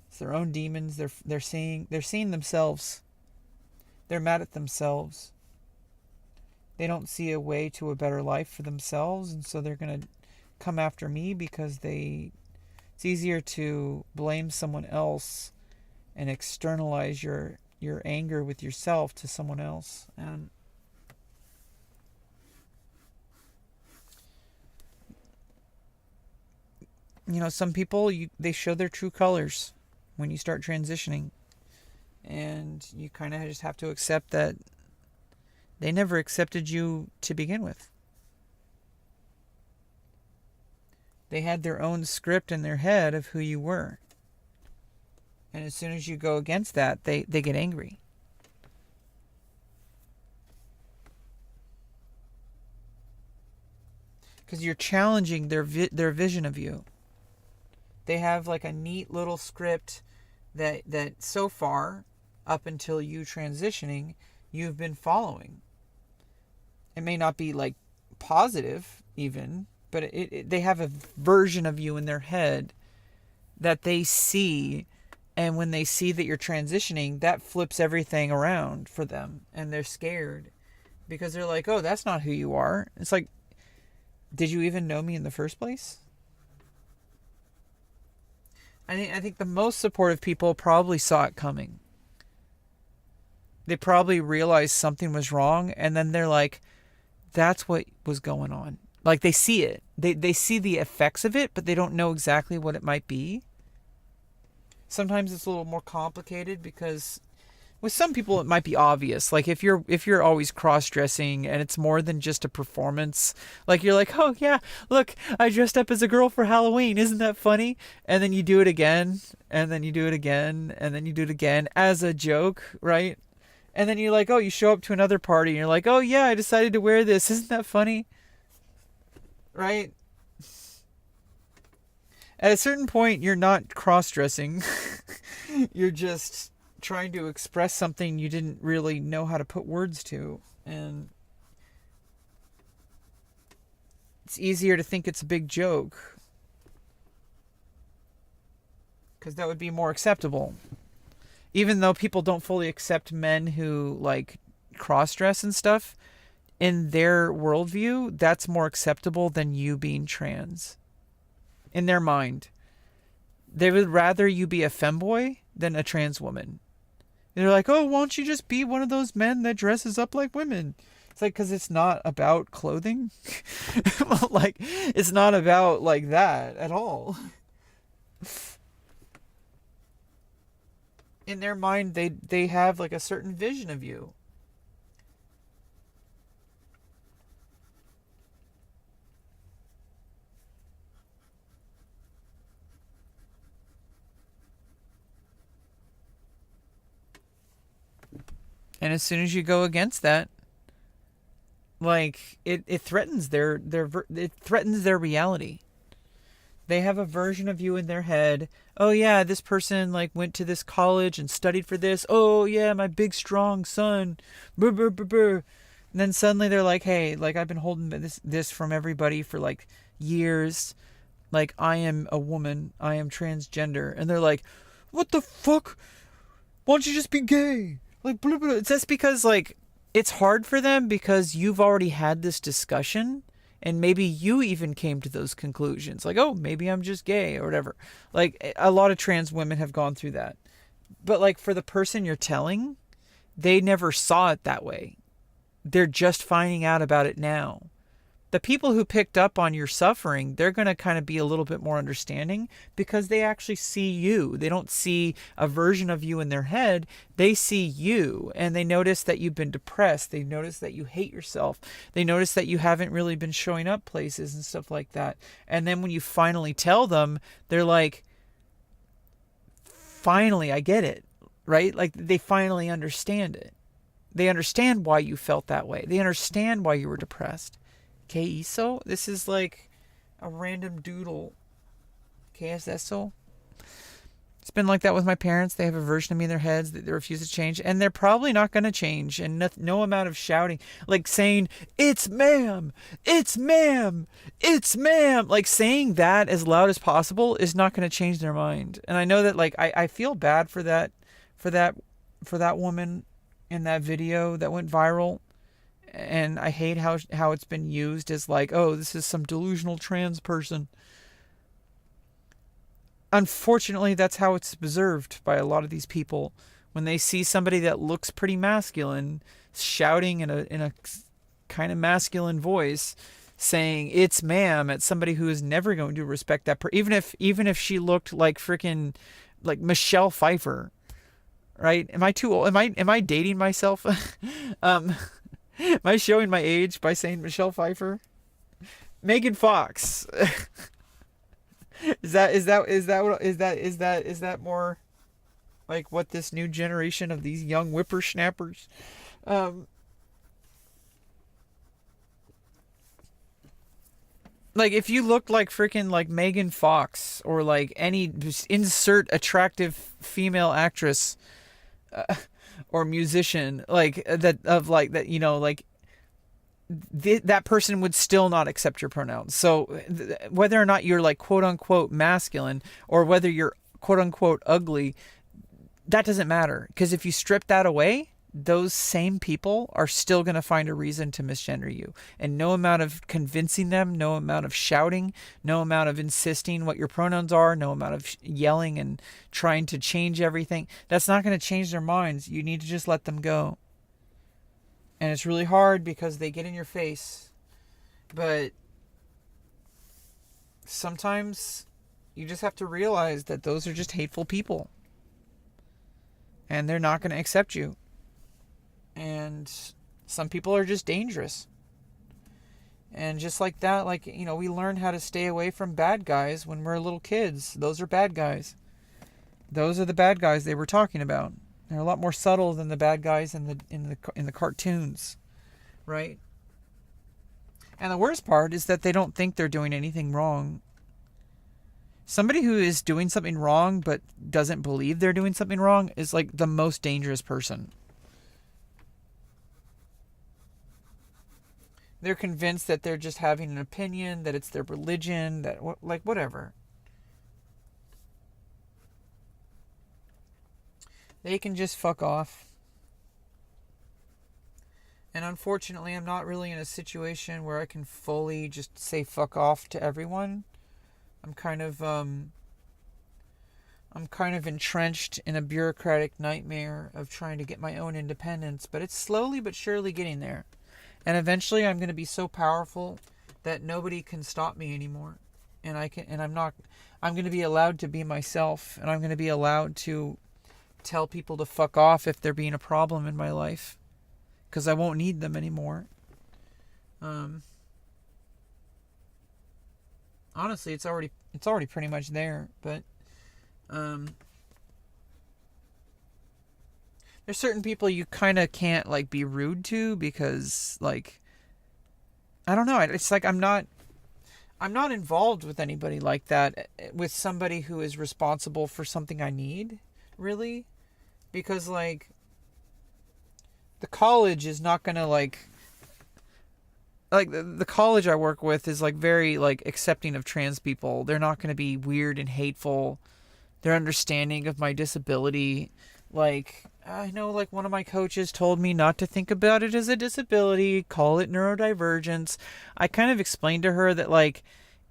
It's their own demons. They're seeing themselves. They're mad at themselves. They don't see a way to a better life for themselves, and so they're going to come after me because it's easier to blame someone else and externalize your anger with yourself to someone else. And you know, some people, they show their true colors when you start transitioning, and you kind of just have to accept that they never accepted you to begin with. They had their own script in their head of who you were. And as soon as you go against that, they get angry. Because you're challenging their vision of you. They have like a neat little script that so far, up until you transitioning, you've been following. It may not be like positive even, but they have a version of you in their head that they see, and when they see that you're transitioning, that flips everything around for them, and they're scared because they're like, oh, that's not who you are. It's like, did you even know me in the first place? I think the most supportive people probably saw it coming. They probably realized something was wrong, and then they're like, that's what was going on. Like, they see it. They see the effects of it, but they don't know exactly what it might be. Sometimes it's a little more complicated because with some people it might be obvious. Like if you're always cross-dressing and it's more than just a performance, like you're like, oh yeah, look, I dressed up as a girl for Halloween, isn't that funny? And then you do it again, and then you do it again, and then you do it again as a joke, right? And then you're like, oh, you show up to another party and you're like, oh yeah, I decided to wear this, isn't that funny? Right? At a certain point, you're not cross-dressing. You're just trying to express something you didn't really know how to put words to. And it's easier to think it's a big joke, because that would be more acceptable. Even though people don't fully accept men who like cross-dress and stuff, in their worldview, that's more acceptable than you being trans. In their mind, they would rather you be a femboy than a trans woman. They're like, oh, won't you just be one of those men that dresses up like women? It's like, because it's not about clothing. Like, it's not about like that at all. In their mind, they have like a certain vision of you. And as soon as you go against that, like it threatens it threatens their reality. They have a version of you in their head. Oh yeah, this person like went to this college and studied for this. Oh yeah, my big strong son. Brr, brr, brr, brr. And then suddenly they're like, hey, like I've been holding this from everybody for like years. Like I am a woman. I am transgender. And they're like, what the fuck? Why don't you just be gay? Like, blah, blah. It's just because, like, it's hard for them because you've already had this discussion and maybe you even came to those conclusions. Like, oh, maybe I'm just gay or whatever. Like, a lot of trans women have gone through that. But, like, for the person you're telling, they never saw it that way. They're just finding out about it now. The people who picked up on your suffering, they're going to kind of be a little bit more understanding because they actually see you. They don't see a version of you in their head. They see you and they notice that you've been depressed. They notice that you hate yourself. They notice that you haven't really been showing up places and stuff like that. And then when you finally tell them, they're like, finally, I get it, right? Like they finally understand it. They understand why you felt that way. They understand why you were depressed. ¿Qué hizo? This is like a random doodle. ¿Qué es eso? It's been like that with my parents. They have a version of me in their heads that they refuse to change. And they're probably not going to change. And no amount of shouting, like saying, it's ma'am, it's ma'am, it's ma'am. Like saying that as loud as possible is not going to change their mind. And I know that like I feel bad for that woman in that video that went viral. And I hate how it's been used as like, oh, this is some delusional trans person. Unfortunately, that's how it's observed by a lot of these people. When they see somebody that looks pretty masculine shouting in a kind of masculine voice, saying "it's ma'am" at somebody who is never going to respect that even if she looked like freaking like Michelle Pfeiffer, right? Am I too old? Am I dating myself? Am I showing my age by saying Michelle Pfeiffer? Megan Fox. Is that more like what this new generation of these young whippersnappers like if you looked like freaking like Megan Fox or like any insert attractive female actress or musician like that of like that, you know, like that person would still not accept your pronouns. So whether or not you're like quote unquote masculine or whether you're quote unquote ugly, that doesn't matter, because if you strip that away, those same people are still going to find a reason to misgender you. And no amount of convincing them, no amount of shouting, no amount of insisting what your pronouns are, no amount of yelling and trying to change everything, that's not going to change their minds. You need to just let them go. And it's really hard because they get in your face. But sometimes you just have to realize that those are just hateful people. And they're not going to accept you. And some people are just dangerous. And just like that, like, you know, we learn how to stay away from bad guys when we're little kids. Those are bad guys. Those are the bad guys they were talking about. They're a lot more subtle than the bad guys in the cartoons, right? And the worst part is that they don't think they're doing anything wrong. Somebody who is doing something wrong but doesn't believe they're doing something wrong is like the most dangerous person. They're convinced that they're just having an opinion, that it's their religion, that like whatever. They can just fuck off. And unfortunately, I'm not really in a situation where I can fully just say fuck off to everyone. I'm kind of entrenched in a bureaucratic nightmare of trying to get my own independence, but it's slowly but surely getting there. And eventually I'm going to be so powerful that nobody can stop me anymore. I'm going to be allowed to be myself, and I'm going to be allowed to tell people to fuck off if they're being a problem in my life, because I won't need them anymore. Honestly, it's already pretty much there, but there's certain people you kind of can't like be rude to, because like, I don't know, it's like I'm not involved with anybody like that, with somebody who is responsible for something I need, really, because like the college is not gonna like the college I work with is like very like accepting of trans people. They're not gonna be weird and hateful. They're understanding of my disability. Like, I know, like, one of my coaches told me not to think about it as a disability, call it neurodivergence. I kind of explained to her that, like,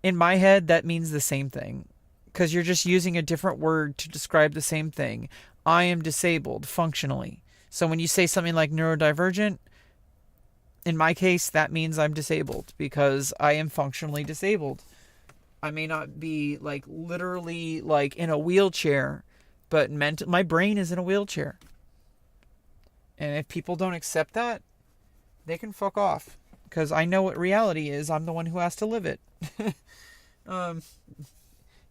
in my head, that means the same thing, because you're just using a different word to describe the same thing. I am disabled functionally. So when you say something like neurodivergent, in my case, that means I'm disabled because I am functionally disabled. I may not be like literally like in a wheelchair, but my brain is in a wheelchair. And if people don't accept that, they can fuck off, because I know what reality is. I'm the one who has to live it.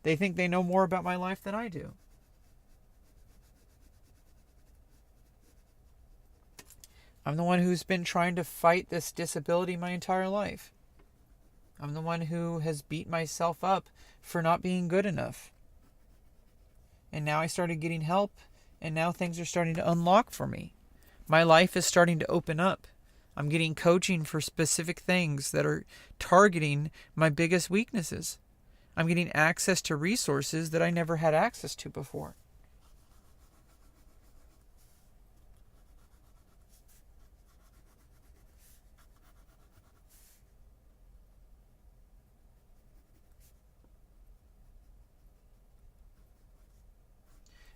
They think they know more about my life than I do. I'm the one who's been trying to fight this disability my entire life. I'm the one who has beat myself up for not being good enough. And now I started getting help, and now things are starting to unlock for me. My life is starting to open up. I'm getting coaching for specific things that are targeting my biggest weaknesses. I'm getting access to resources that I never had access to before.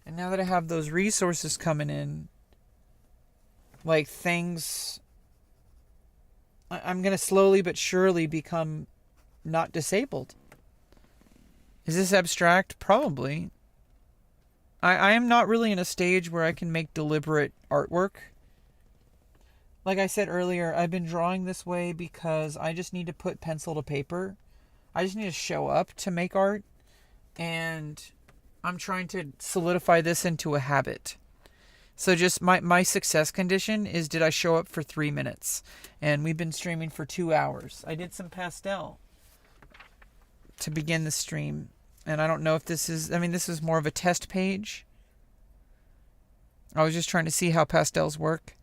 And now that I have those resources coming in, like things, I'm going to slowly but surely become not disabled. Is this abstract? Probably. I am not really in a stage where I can make deliberate artwork. Like I said earlier, I've been drawing this way because I just need to put pencil to paper. I just need to show up to make art. And I'm trying to solidify this into a habit. So just my success condition is, did I show up for 3 minutes? And we've been streaming for 2 hours. I did some pastel to begin the stream. And I don't know if this is more of a test page. I was just trying to see how pastels work.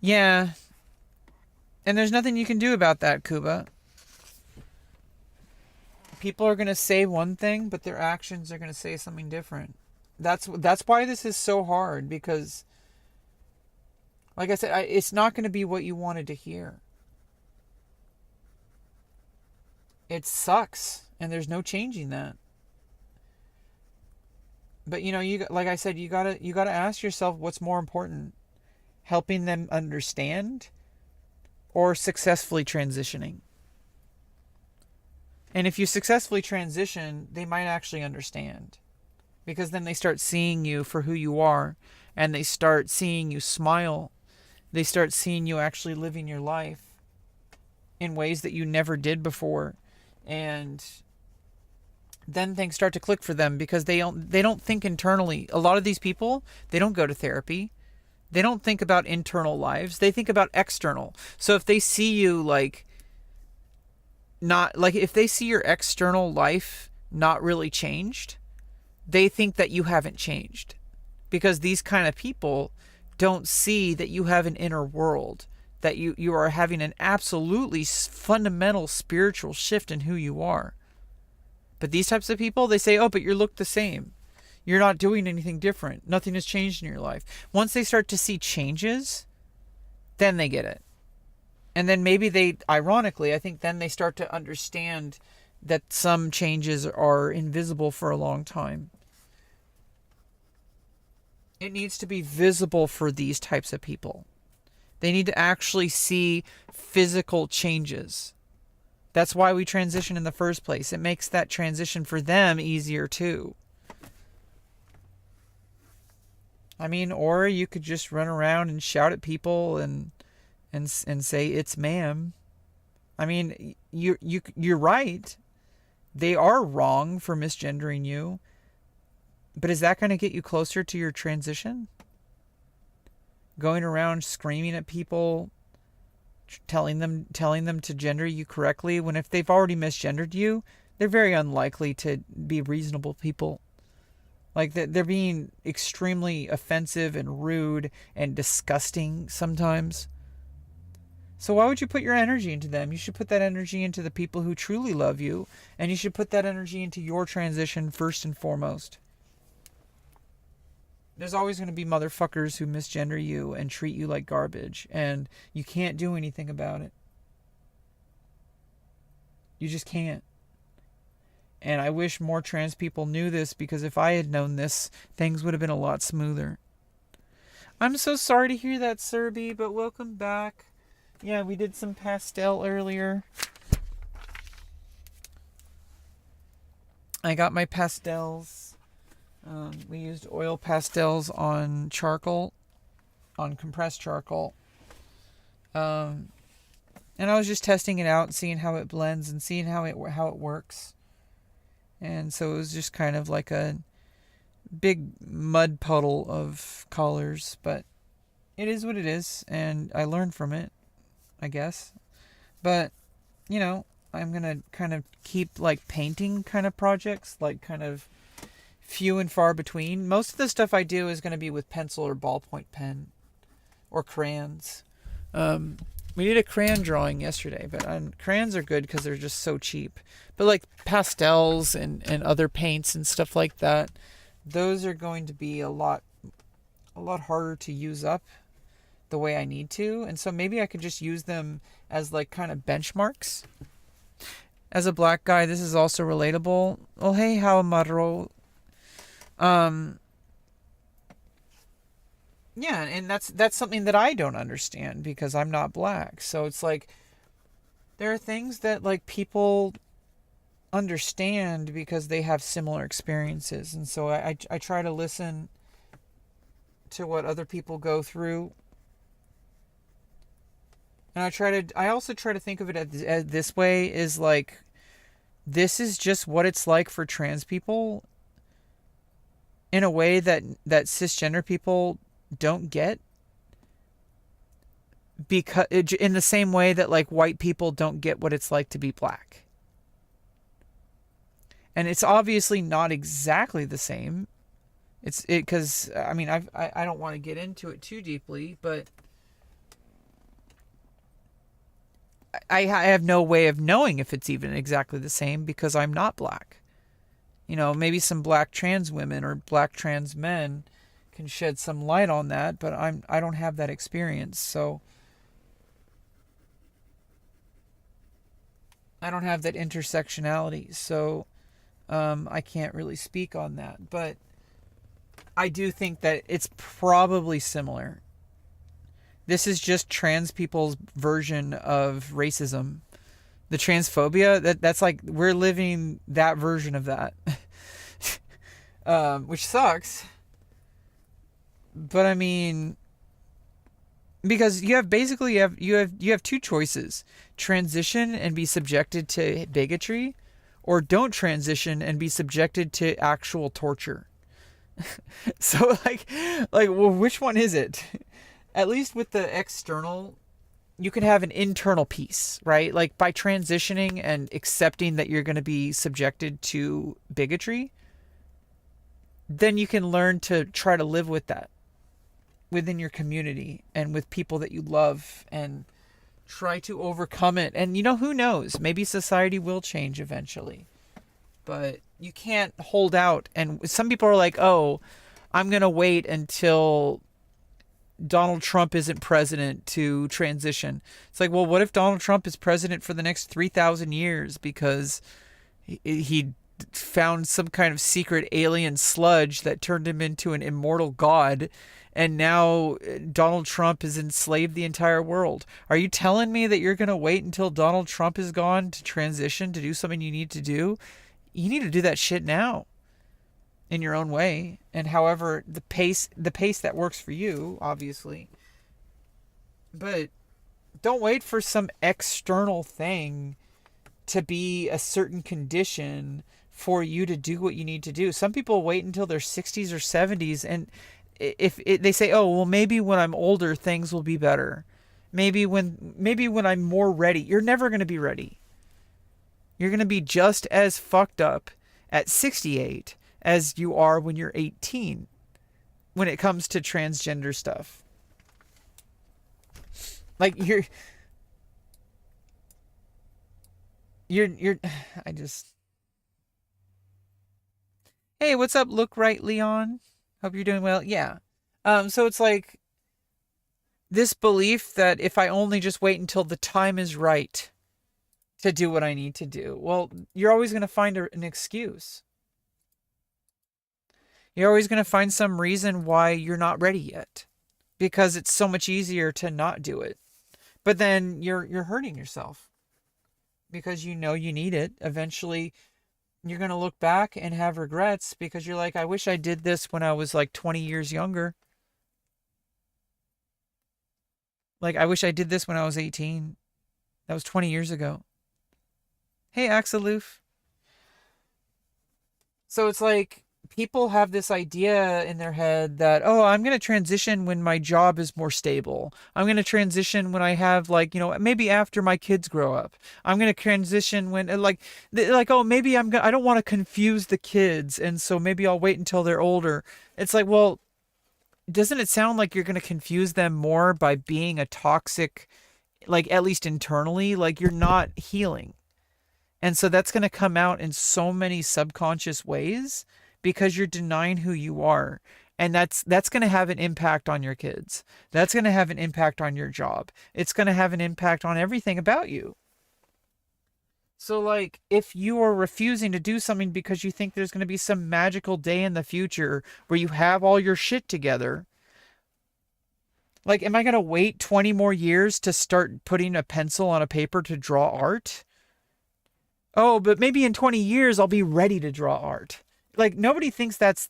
Yeah. And there's nothing you can do about that, Kuba. People are going to say one thing, but their actions are going to say something different. That's why this is so hard, because, like I said, it's not going to be what you wanted to hear. It sucks, and there's no changing that. But like I said, you gotta ask yourself what's more important: helping them understand, or successfully transitioning. And if you successfully transition, they might actually understand, because then they start seeing you for who you are, and they start seeing you smile. They start seeing you actually living your life in ways that you never did before. And then things start to click for them, because they don't think internally. A lot of these people, they don't go to therapy. They don't think about internal lives. They think about external. So if they see you if they see your external life not really changed, they think that you haven't changed, because these kind of people don't see that you have an inner world, that you are having an absolutely fundamental spiritual shift in who you are. But these types of people, they say, oh, but you look the same. You're not doing anything different. Nothing has changed in your life. Once they start to see changes, then they get it. And then maybe they, ironically, I think then they start to understand that some changes are invisible for a long time. It needs to be visible for these types of people. They need to actually see physical changes. That's why we transition in the first place. It makes that transition for them easier too. I mean, or you could just run around and shout at people and say it's ma'am. I mean, you're right. They are wrong for misgendering you. But is that going to get you closer to your transition? Going around screaming at people, telling them to gender you correctly, when if they've already misgendered you, they're very unlikely to be reasonable people. Like, they're being extremely offensive and rude and disgusting sometimes. So why would you put your energy into them? You should put that energy into the people who truly love you, and you should put that energy into your transition first and foremost. There's always going to be motherfuckers who misgender you and treat you like garbage, and you can't do anything about it. You just can't. And I wish more trans people knew this, because if I had known this, things would have been a lot smoother. I'm so sorry to hear that, Serby, but welcome back. Yeah, we did some pastel earlier. I got my pastels. We used oil pastels on charcoal, on compressed charcoal. And I was just testing it out and seeing how it blends and seeing how it works. And so it was just kind of like a big mud puddle of colors, but it is what it is, and I learned from it, I guess. But, you know, I'm going to kind of keep like painting kind of projects, like kind of few and far between. Most of the stuff I do is going to be with pencil or ballpoint pen or crayons. We did a crayon drawing yesterday, but crayons are good because they're just so cheap. But like pastels and other paints and stuff like that, those are going to be a lot harder to use up the way I need to. And so maybe I could just use them as like kind of benchmarks. As a black guy, this is also relatable. Oh, hey, how Amaro. Yeah, and that's something that I don't understand because I'm not black. So it's like there are things that like people understand because they have similar experiences, and so I try to listen to what other people go through, and I also try to think of it as this way, is like, this is just what it's like for trans people in a way that cisgender people don't get, because in the same way that like white people don't get what it's like to be black. And it's obviously not exactly the same. Because I mean, I don't want to get into it too deeply, but I have no way of knowing if it's even exactly the same because I'm not black. You know, maybe some black trans women or black trans men can shed some light on that, but I don't have that experience, so I don't have that intersectionality, so I can't really speak on that. But I do think that it's probably similar. This is just trans people's version of racism. The transphobia, that's like, we're living that version of that. Which sucks. But I mean, because you have two choices: transition and be subjected to bigotry, or don't transition and be subjected to actual torture. So like, well, which one is it? At least with the external, you can have an internal peace, right? Like by transitioning and accepting that you're going to be subjected to bigotry, then you can learn to try to live with that within your community and with people that you love and try to overcome it. And you know, who knows? Maybe society will change eventually. But you can't hold out. And some people are like, oh, I'm going to wait until Donald Trump isn't president to transition. It's like, well, what if Donald Trump is president for the next 3,000 years because he found some kind of secret alien sludge that turned him into an immortal god, and now Donald Trump has enslaved the entire world? Are you telling me that you're going to wait until Donald Trump is gone to transition to do something you need to do? You need to do that shit now in your own way, and however the pace that works for you, obviously. But don't wait for some external thing to be a certain condition for you to do what you need to do. Some people wait until their 60s or 70s, and if they say, "Oh, well, maybe when I'm older things will be better. Maybe when I'm more ready." You're never going to be ready. You're going to be just as fucked up at 68 as you are when you're 18 when it comes to transgender stuff. Like you're I just Hey, what's up, Look Right Leon? Hope you're doing well. Yeah. So it's like this belief that if I only just wait until the time is right to do what I need to do, well, you're always going to find an excuse. You're always going to find some reason why you're not ready yet, because it's so much easier to not do it. But then you're hurting yourself because you know you need it. Eventually, you're going to look back and have regrets because you're like, I wish I did this when I was like 20 years younger. Like, I wish I did this when I was 18. That was 20 years ago. Hey, Axeloof. So it's like people have this idea in their head that, oh, I'm going to transition when my job is more stable. I'm going to transition when I have, like, maybe after my kids grow up. I'm going to transition when, like, oh, maybe I don't want to confuse the kids, and so maybe I'll wait until they're older. It's like, well, doesn't it sound like you're going to confuse them more by being a toxic, like, at least internally, like you're not healing? And so that's going to come out in so many subconscious ways because you're denying who you are. And that's going to have an impact on your kids. That's going to have an impact on your job. It's going to have an impact on everything about you. So, like, if you are refusing to do something because you think there's going to be some magical day in the future where you have all your shit together, like, am I going to wait 20 more years to start putting a pencil on a paper to draw art? Oh, but maybe in 20 years I'll be ready to draw art. Like, nobody thinks that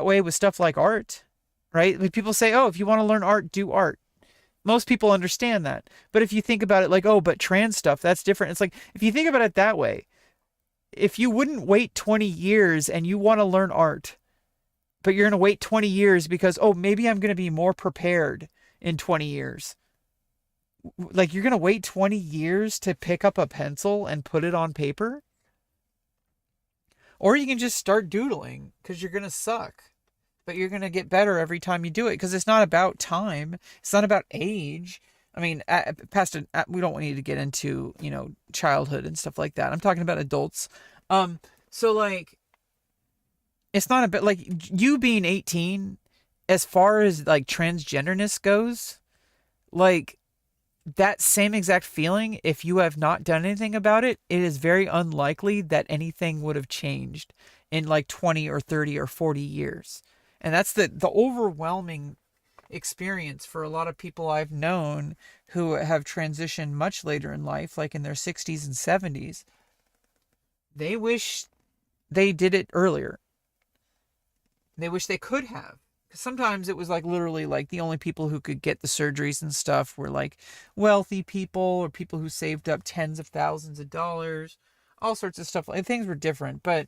way with stuff like art, right? Like, people say, oh, if you want to learn art, do art. Most people understand that. But if you think about it like, oh, but trans stuff, that's different. It's like, if you think about it that way, if you wouldn't wait 20 years and you want to learn art, but you're going to wait 20 years because, oh, maybe I'm going to be more prepared in 20 years. Like, you're going to wait 20 years to pick up a pencil and put it on paper? Or you can just start doodling because you're going to suck. But you're going to get better every time you do it because it's not about time. It's not about age. I mean, we don't need to get into, childhood and stuff like that. I'm talking about adults. So, like, it's not about, like, you being 18, as far as, like, transgenderness goes, like, that same exact feeling, if you have not done anything about it, it is very unlikely that anything would have changed in like 20 or 30 or 40 years. And that's the overwhelming experience for a lot of people I've known who have transitioned much later in life, like in their 60s and 70s. They wish they did it earlier. They wish they could have. Because sometimes it was like literally like the only people who could get the surgeries and stuff were like wealthy people or people who saved up tens of thousands of dollars, all sorts of stuff. Like, things were different, but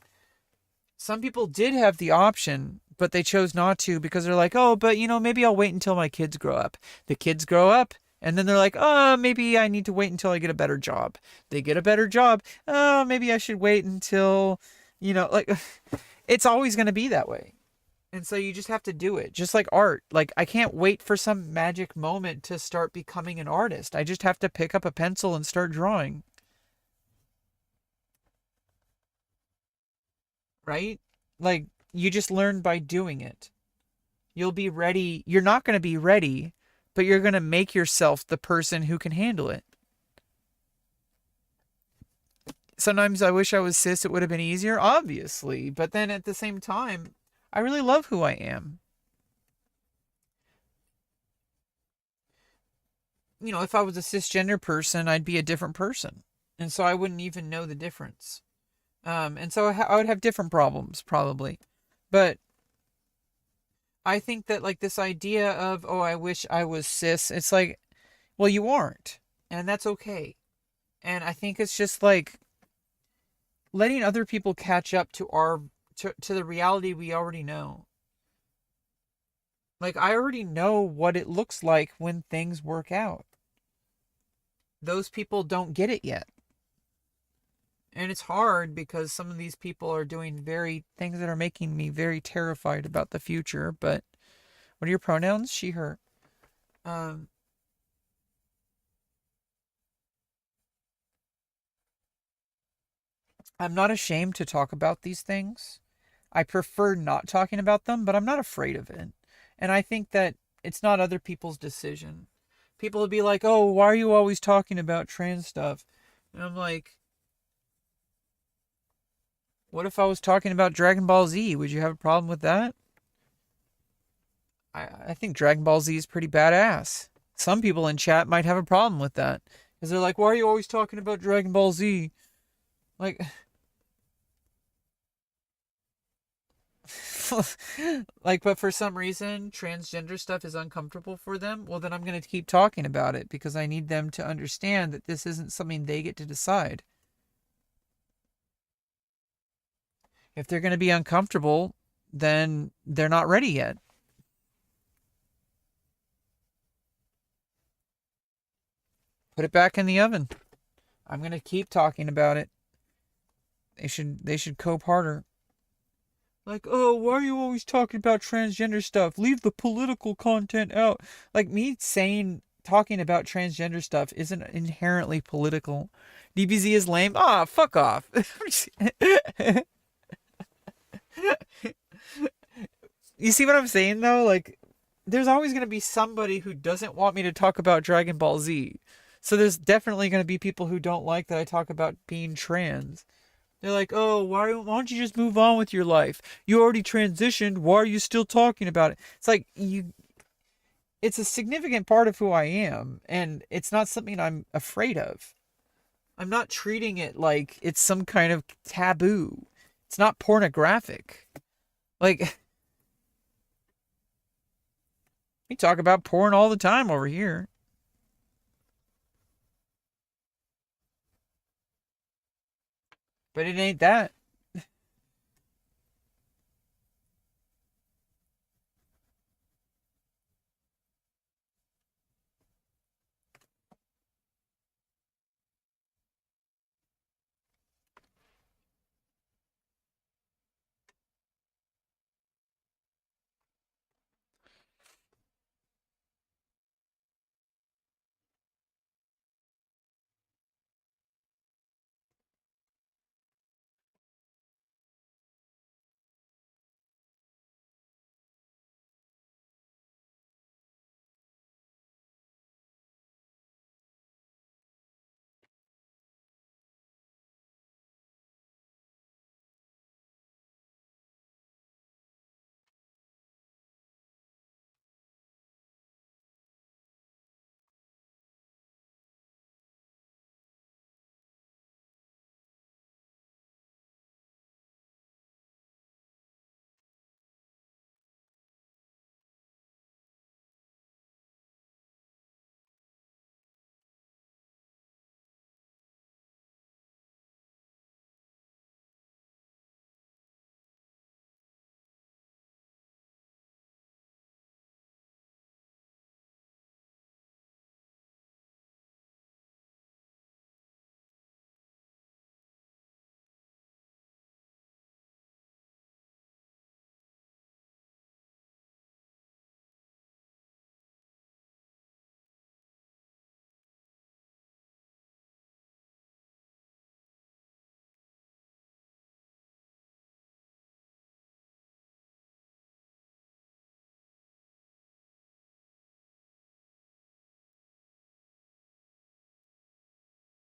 some people did have the option, but they chose not to because they're like, oh, but maybe I'll wait until my kids grow up. The kids grow up and then they're like, oh, maybe I need to wait until I get a better job. They get a better job. Oh, maybe I should wait until, like, it's always going to be that way. And so you just have to do it. Just like art. Like, I can't wait for some magic moment to start becoming an artist. I just have to pick up a pencil and start drawing. right? Like, you just learn by doing it. You'll be ready. You're not going to be ready, but you're going to make yourself the person who can handle it. Sometimes I wish I was cis, it would have been easier, obviously. But then at the same time, I really love who I am. If I was a cisgender person, I'd be a different person. And so I wouldn't even know the difference. And so I would have different problems, probably. But I think that, like, this idea of, oh, I wish I was cis, it's like, well, you aren't. And that's okay. And I think it's just like letting other people catch up to the reality we already know. Like, I already know what it looks like when things work out. Those people don't get it yet. And it's hard because some of these people are doing very things that are making me very terrified about the future. But what are your pronouns? She, her. Um, I'm not ashamed to talk about these things. I prefer not talking about them, but I'm not afraid of it. And I think that it's not other people's decision. People will be like, oh, why are you always talking about trans stuff? And I'm like, what if I was talking about Dragon Ball Z? Would you have a problem with that? I think Dragon Ball Z is pretty badass. Some people in chat might have a problem with that. Because they're like, why are you always talking about Dragon Ball Z? Like, like, but for some reason, transgender stuff is uncomfortable for them. Well, then I'm going to keep talking about it because I need them to understand that this isn't something they get to decide. If they're going to be uncomfortable, then they're not ready yet. Put it back in the oven. I'm going to keep talking about it. They should cope harder. Like, oh, why are you always talking about transgender stuff? Leave the political content out. Like, me saying, talking about transgender stuff isn't inherently political. DBZ is lame. Ah, fuck off. You see what I'm saying, though? Like, there's always going to be somebody who doesn't want me to talk about Dragon Ball Z. So there's definitely going to be people who don't like that I talk about being trans. They're like, oh, why don't you just move on with your life? You already transitioned. Why are you still talking about it? It's like, it's a significant part of who I am, and it's not something I'm afraid of. I'm not treating it like it's some kind of taboo. It's not pornographic. Like, we talk about porn all the time over here, but it ain't that.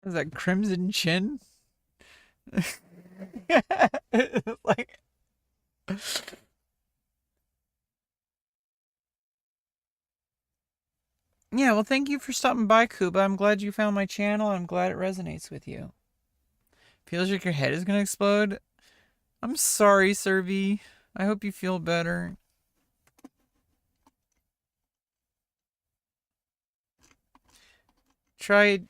Is that Crimson Chin? Like, yeah, well, thank you for stopping by, Kuba. I'm glad you found my channel. I'm glad it resonates with you. Feels like your head is gonna explode. I'm sorry, Serby. I hope you feel better. Try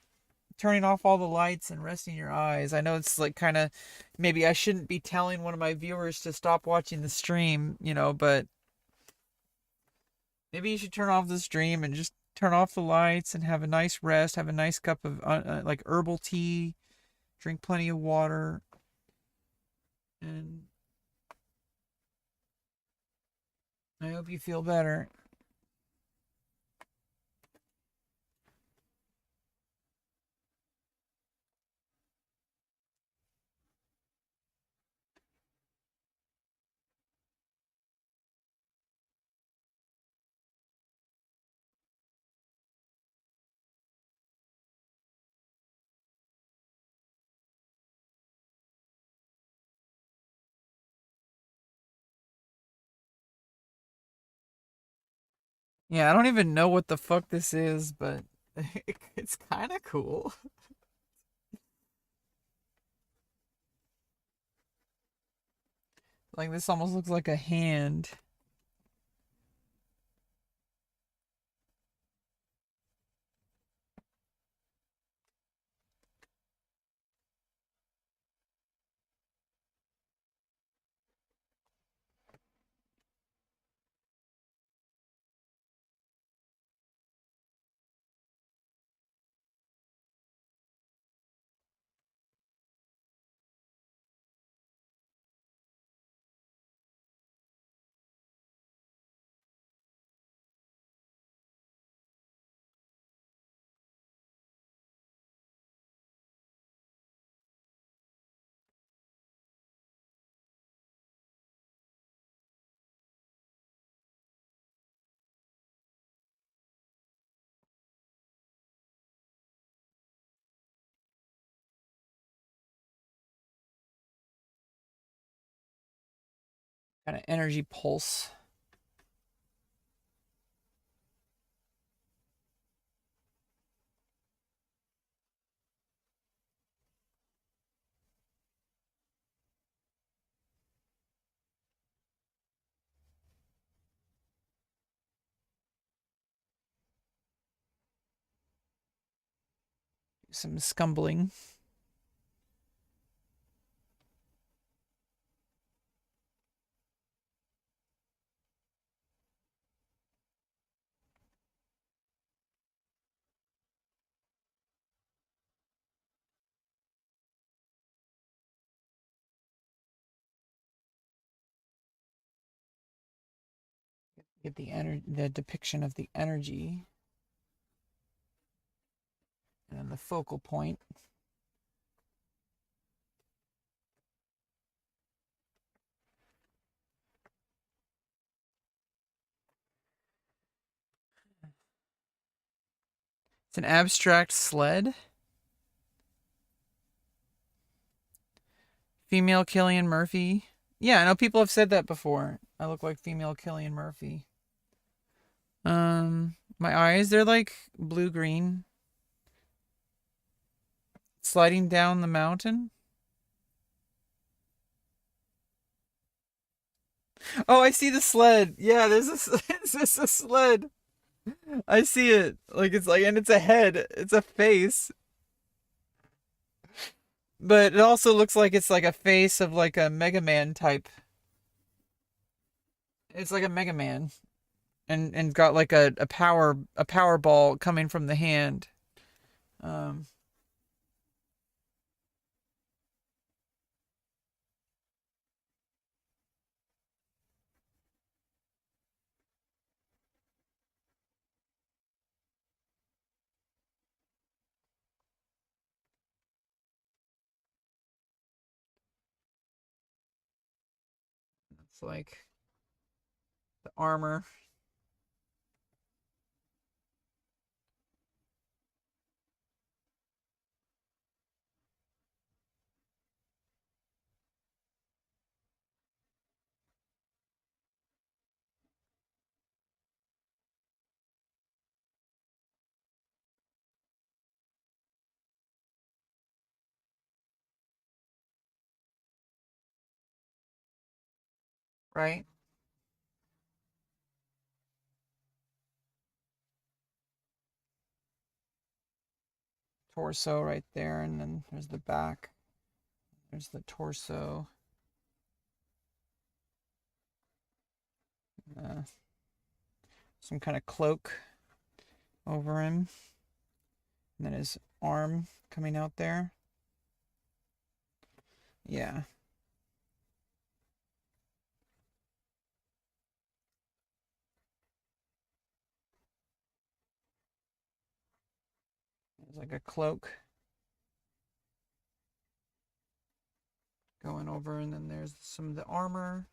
turning off all the lights and resting your eyes. I know it's like kind of maybe I shouldn't be telling one of my viewers to stop watching the stream, but maybe you should turn off the stream and just turn off the lights and have a nice rest, have a nice cup of like herbal tea, drink plenty of water, and I hope you feel better. Yeah, I don't even know what the fuck this is, but it's kind of cool. Like this almost looks like a hand. Kind of energy pulse. Some scumbling. Get the depiction of the energy and then the focal point. It's an abstract sled. Female Killian Murphy. Yeah, I know people have said that before. I look like female Killian Murphy. My eyes, they're like blue green. Sliding down the mountain. Oh, I see the sled. Yeah, it's just a sled. I see it. And it's a head. It's a face. But it also looks like it's like a face of like a Mega Man type. It's like a Mega Man. And got like a power ball coming from the hand. Um it's like the armor. right? Torso right there, and then there's the back. There's the torso. Uh, some kind of cloak over him. And then his arm coming out there. Yeah. There's like a cloak going over, and then there's some of the armor.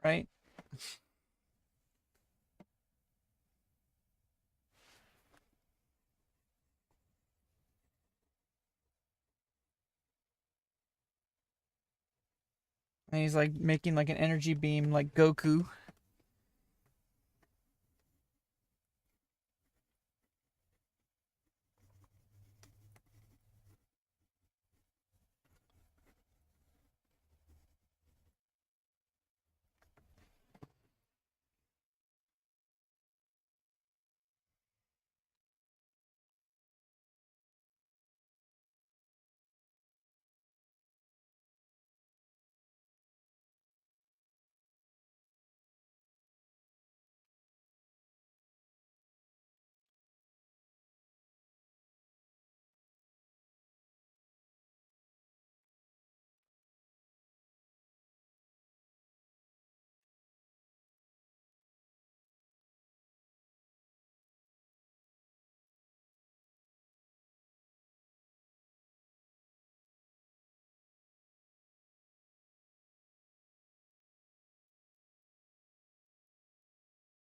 Right? And he's like making like an energy beam like Goku.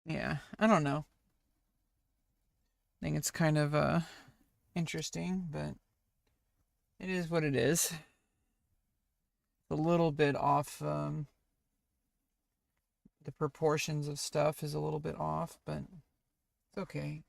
Yeah, I don't know. I think it's kind of interesting, but it is what it is. A little bit off. The proportions of stuff is a little bit off, but it's okay.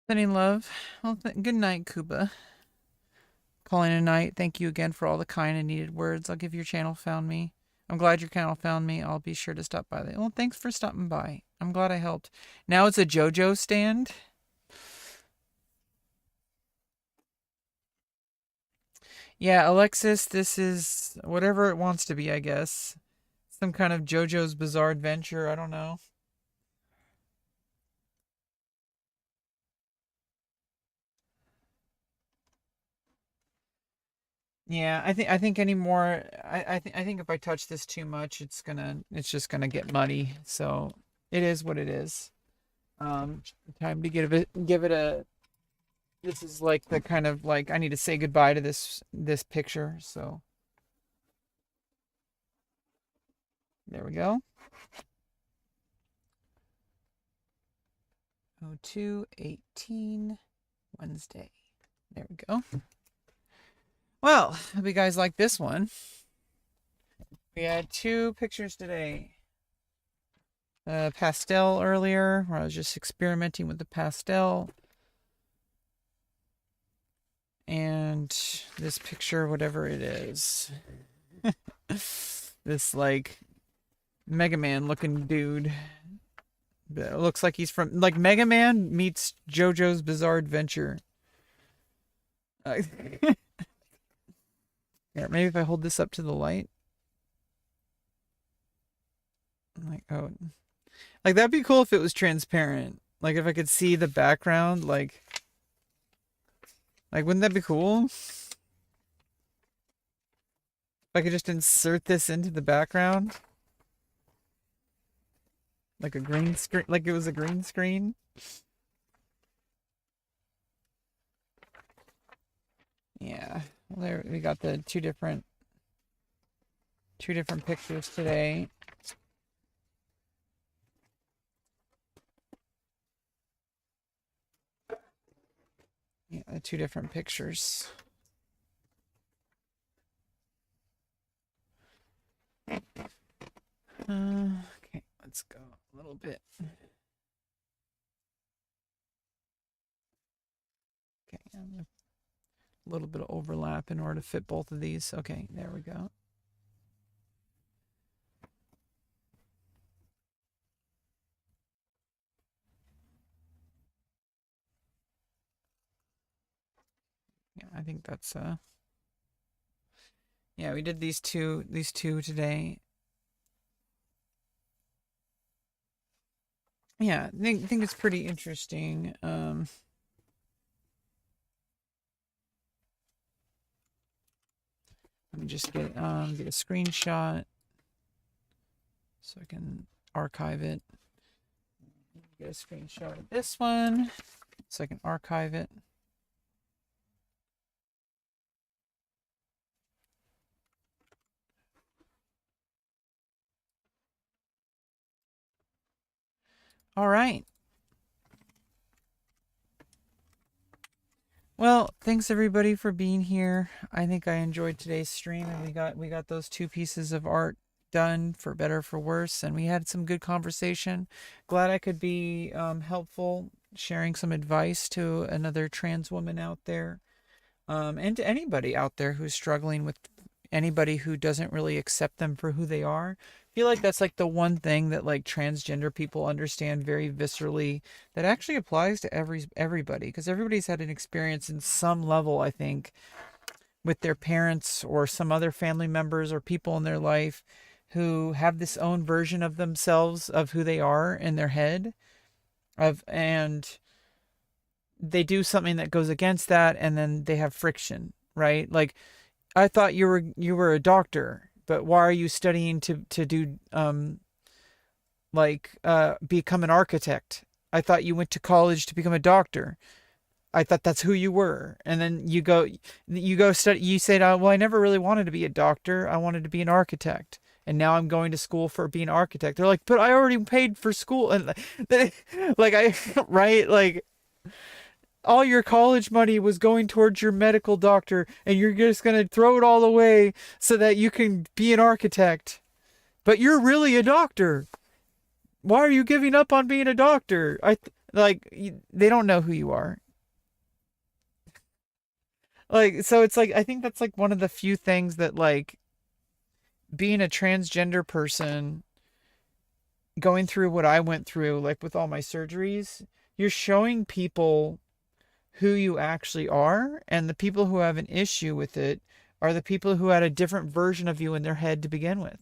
Sending love. Well, good night, Kuba. Calling a night. Thank you again for all the kind and needed words. I'll give your channel found me. I'm glad your channel found me. I'll be sure to stop by. Well, thanks for stopping by. I'm glad I helped. Now it's a JoJo stand. Yeah, Alexis, this is whatever it wants to be, I guess. Some kind of JoJo's Bizarre Adventure. I don't know. Yeah, I think anymore. I think if I touch this too much, it's just gonna get muddy. So it is what it is. Time to give it a. This is like the kind of like I need to say goodbye to this picture. So there we go. 02/18 Wednesday. There we go. Well, hope you guys like this one. We had two pictures today. Pastel earlier, where I was just experimenting with the pastel. this picture, whatever it is. This like Mega Man looking dude. It looks like he's from like Mega Man meets JoJo's Bizarre Adventure. Yeah, maybe if I hold this up to the light. Like, oh, like that'd be cool if it was transparent. Like if I could see the background, like wouldn't that be cool? If I could just insert this into the background. Like a green screen, like it was a green screen. Yeah, well, there we got the two different pictures today. Yeah, the two different pictures. Okay, let's go a little bit. Okay, a little bit of overlap in order to fit both of these. Okay, there we go. Yeah, I think that's yeah, we did these two today. Yeah, I think it's pretty interesting. Let me just get a screenshot so I can archive it. Get a screenshot of this one so I can archive it. All right. Well, thanks everybody for being here. I think I enjoyed today's stream, and we got those two pieces of art done, for better for worse, and we had some good conversation. Glad I could be helpful, sharing some advice to another trans woman out there, and to anybody out there who's struggling with anybody who doesn't really accept them for who they are. I feel like that's like the one thing that like transgender people understand very viscerally, that actually applies to everybody, because everybody's had an experience in some level, I think, with their parents or some other family members or people in their life who have this own version of themselves, of who they are in their head, and they do something that goes against that, and then they have friction, right? Like, I thought you were a doctor, but why are you studying to do become an architect? I thought you went to college to become a doctor. I thought that's who you were. And then you go study. You said, well, I never really wanted to be a doctor. I wanted to be an architect. And now I'm going to school for being an architect. They're like, but I already paid for school. And right? Like, all your college money was going towards your medical doctor, and you're just going to throw it all away so that you can be an architect. But you're really a doctor. Why are you giving up on being a doctor? They don't know who you are. Like, so it's like, I think that's like one of the few things that, like, being a transgender person, going through what I went through, like with all my surgeries, you're showing people who you actually are, and the people who have an issue with it are the people who had a different version of you in their head to begin with.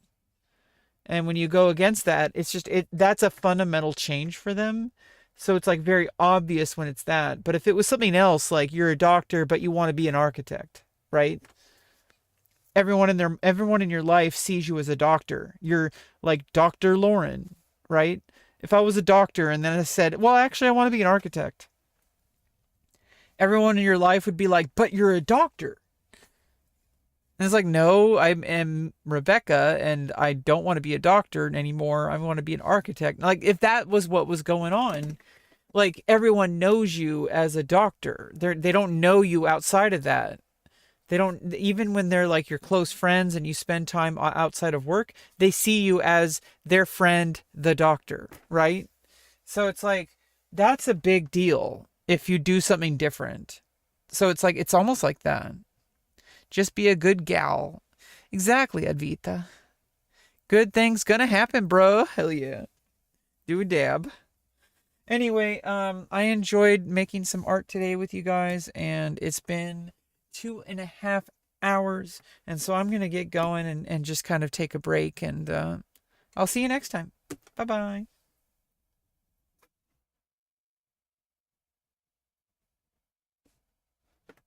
And when you go against that, it's just that's a fundamental change for them. So it's like very obvious when it's that. But if it was something else, like you're a doctor but you want to be an architect, right? Everyone in your life sees you as a doctor. You're like Dr. Lauren, right? If I was a doctor and then I said, well, actually I want to be an architect, everyone in your life would be like, but you're a doctor. And it's like, no, I am Rebecca and I don't want to be a doctor anymore. I want to be an architect. Like, if that was what was going on, like, everyone knows you as a doctor. They don't know you outside of that. They don't, even when they're like your close friends and you spend time outside of work, they see you as their friend, the doctor, right? So it's like, that's a big deal if you do something different. So it's like, it's almost like that. Just be a good gal. Exactly, Advita. Good things gonna happen, bro. Hell yeah. Do a dab. Anyway, I enjoyed making some art today with you guys, and it's been 2.5 hours, and so I'm gonna get going and just kind of take a break, and I'll see you next time. Bye bye.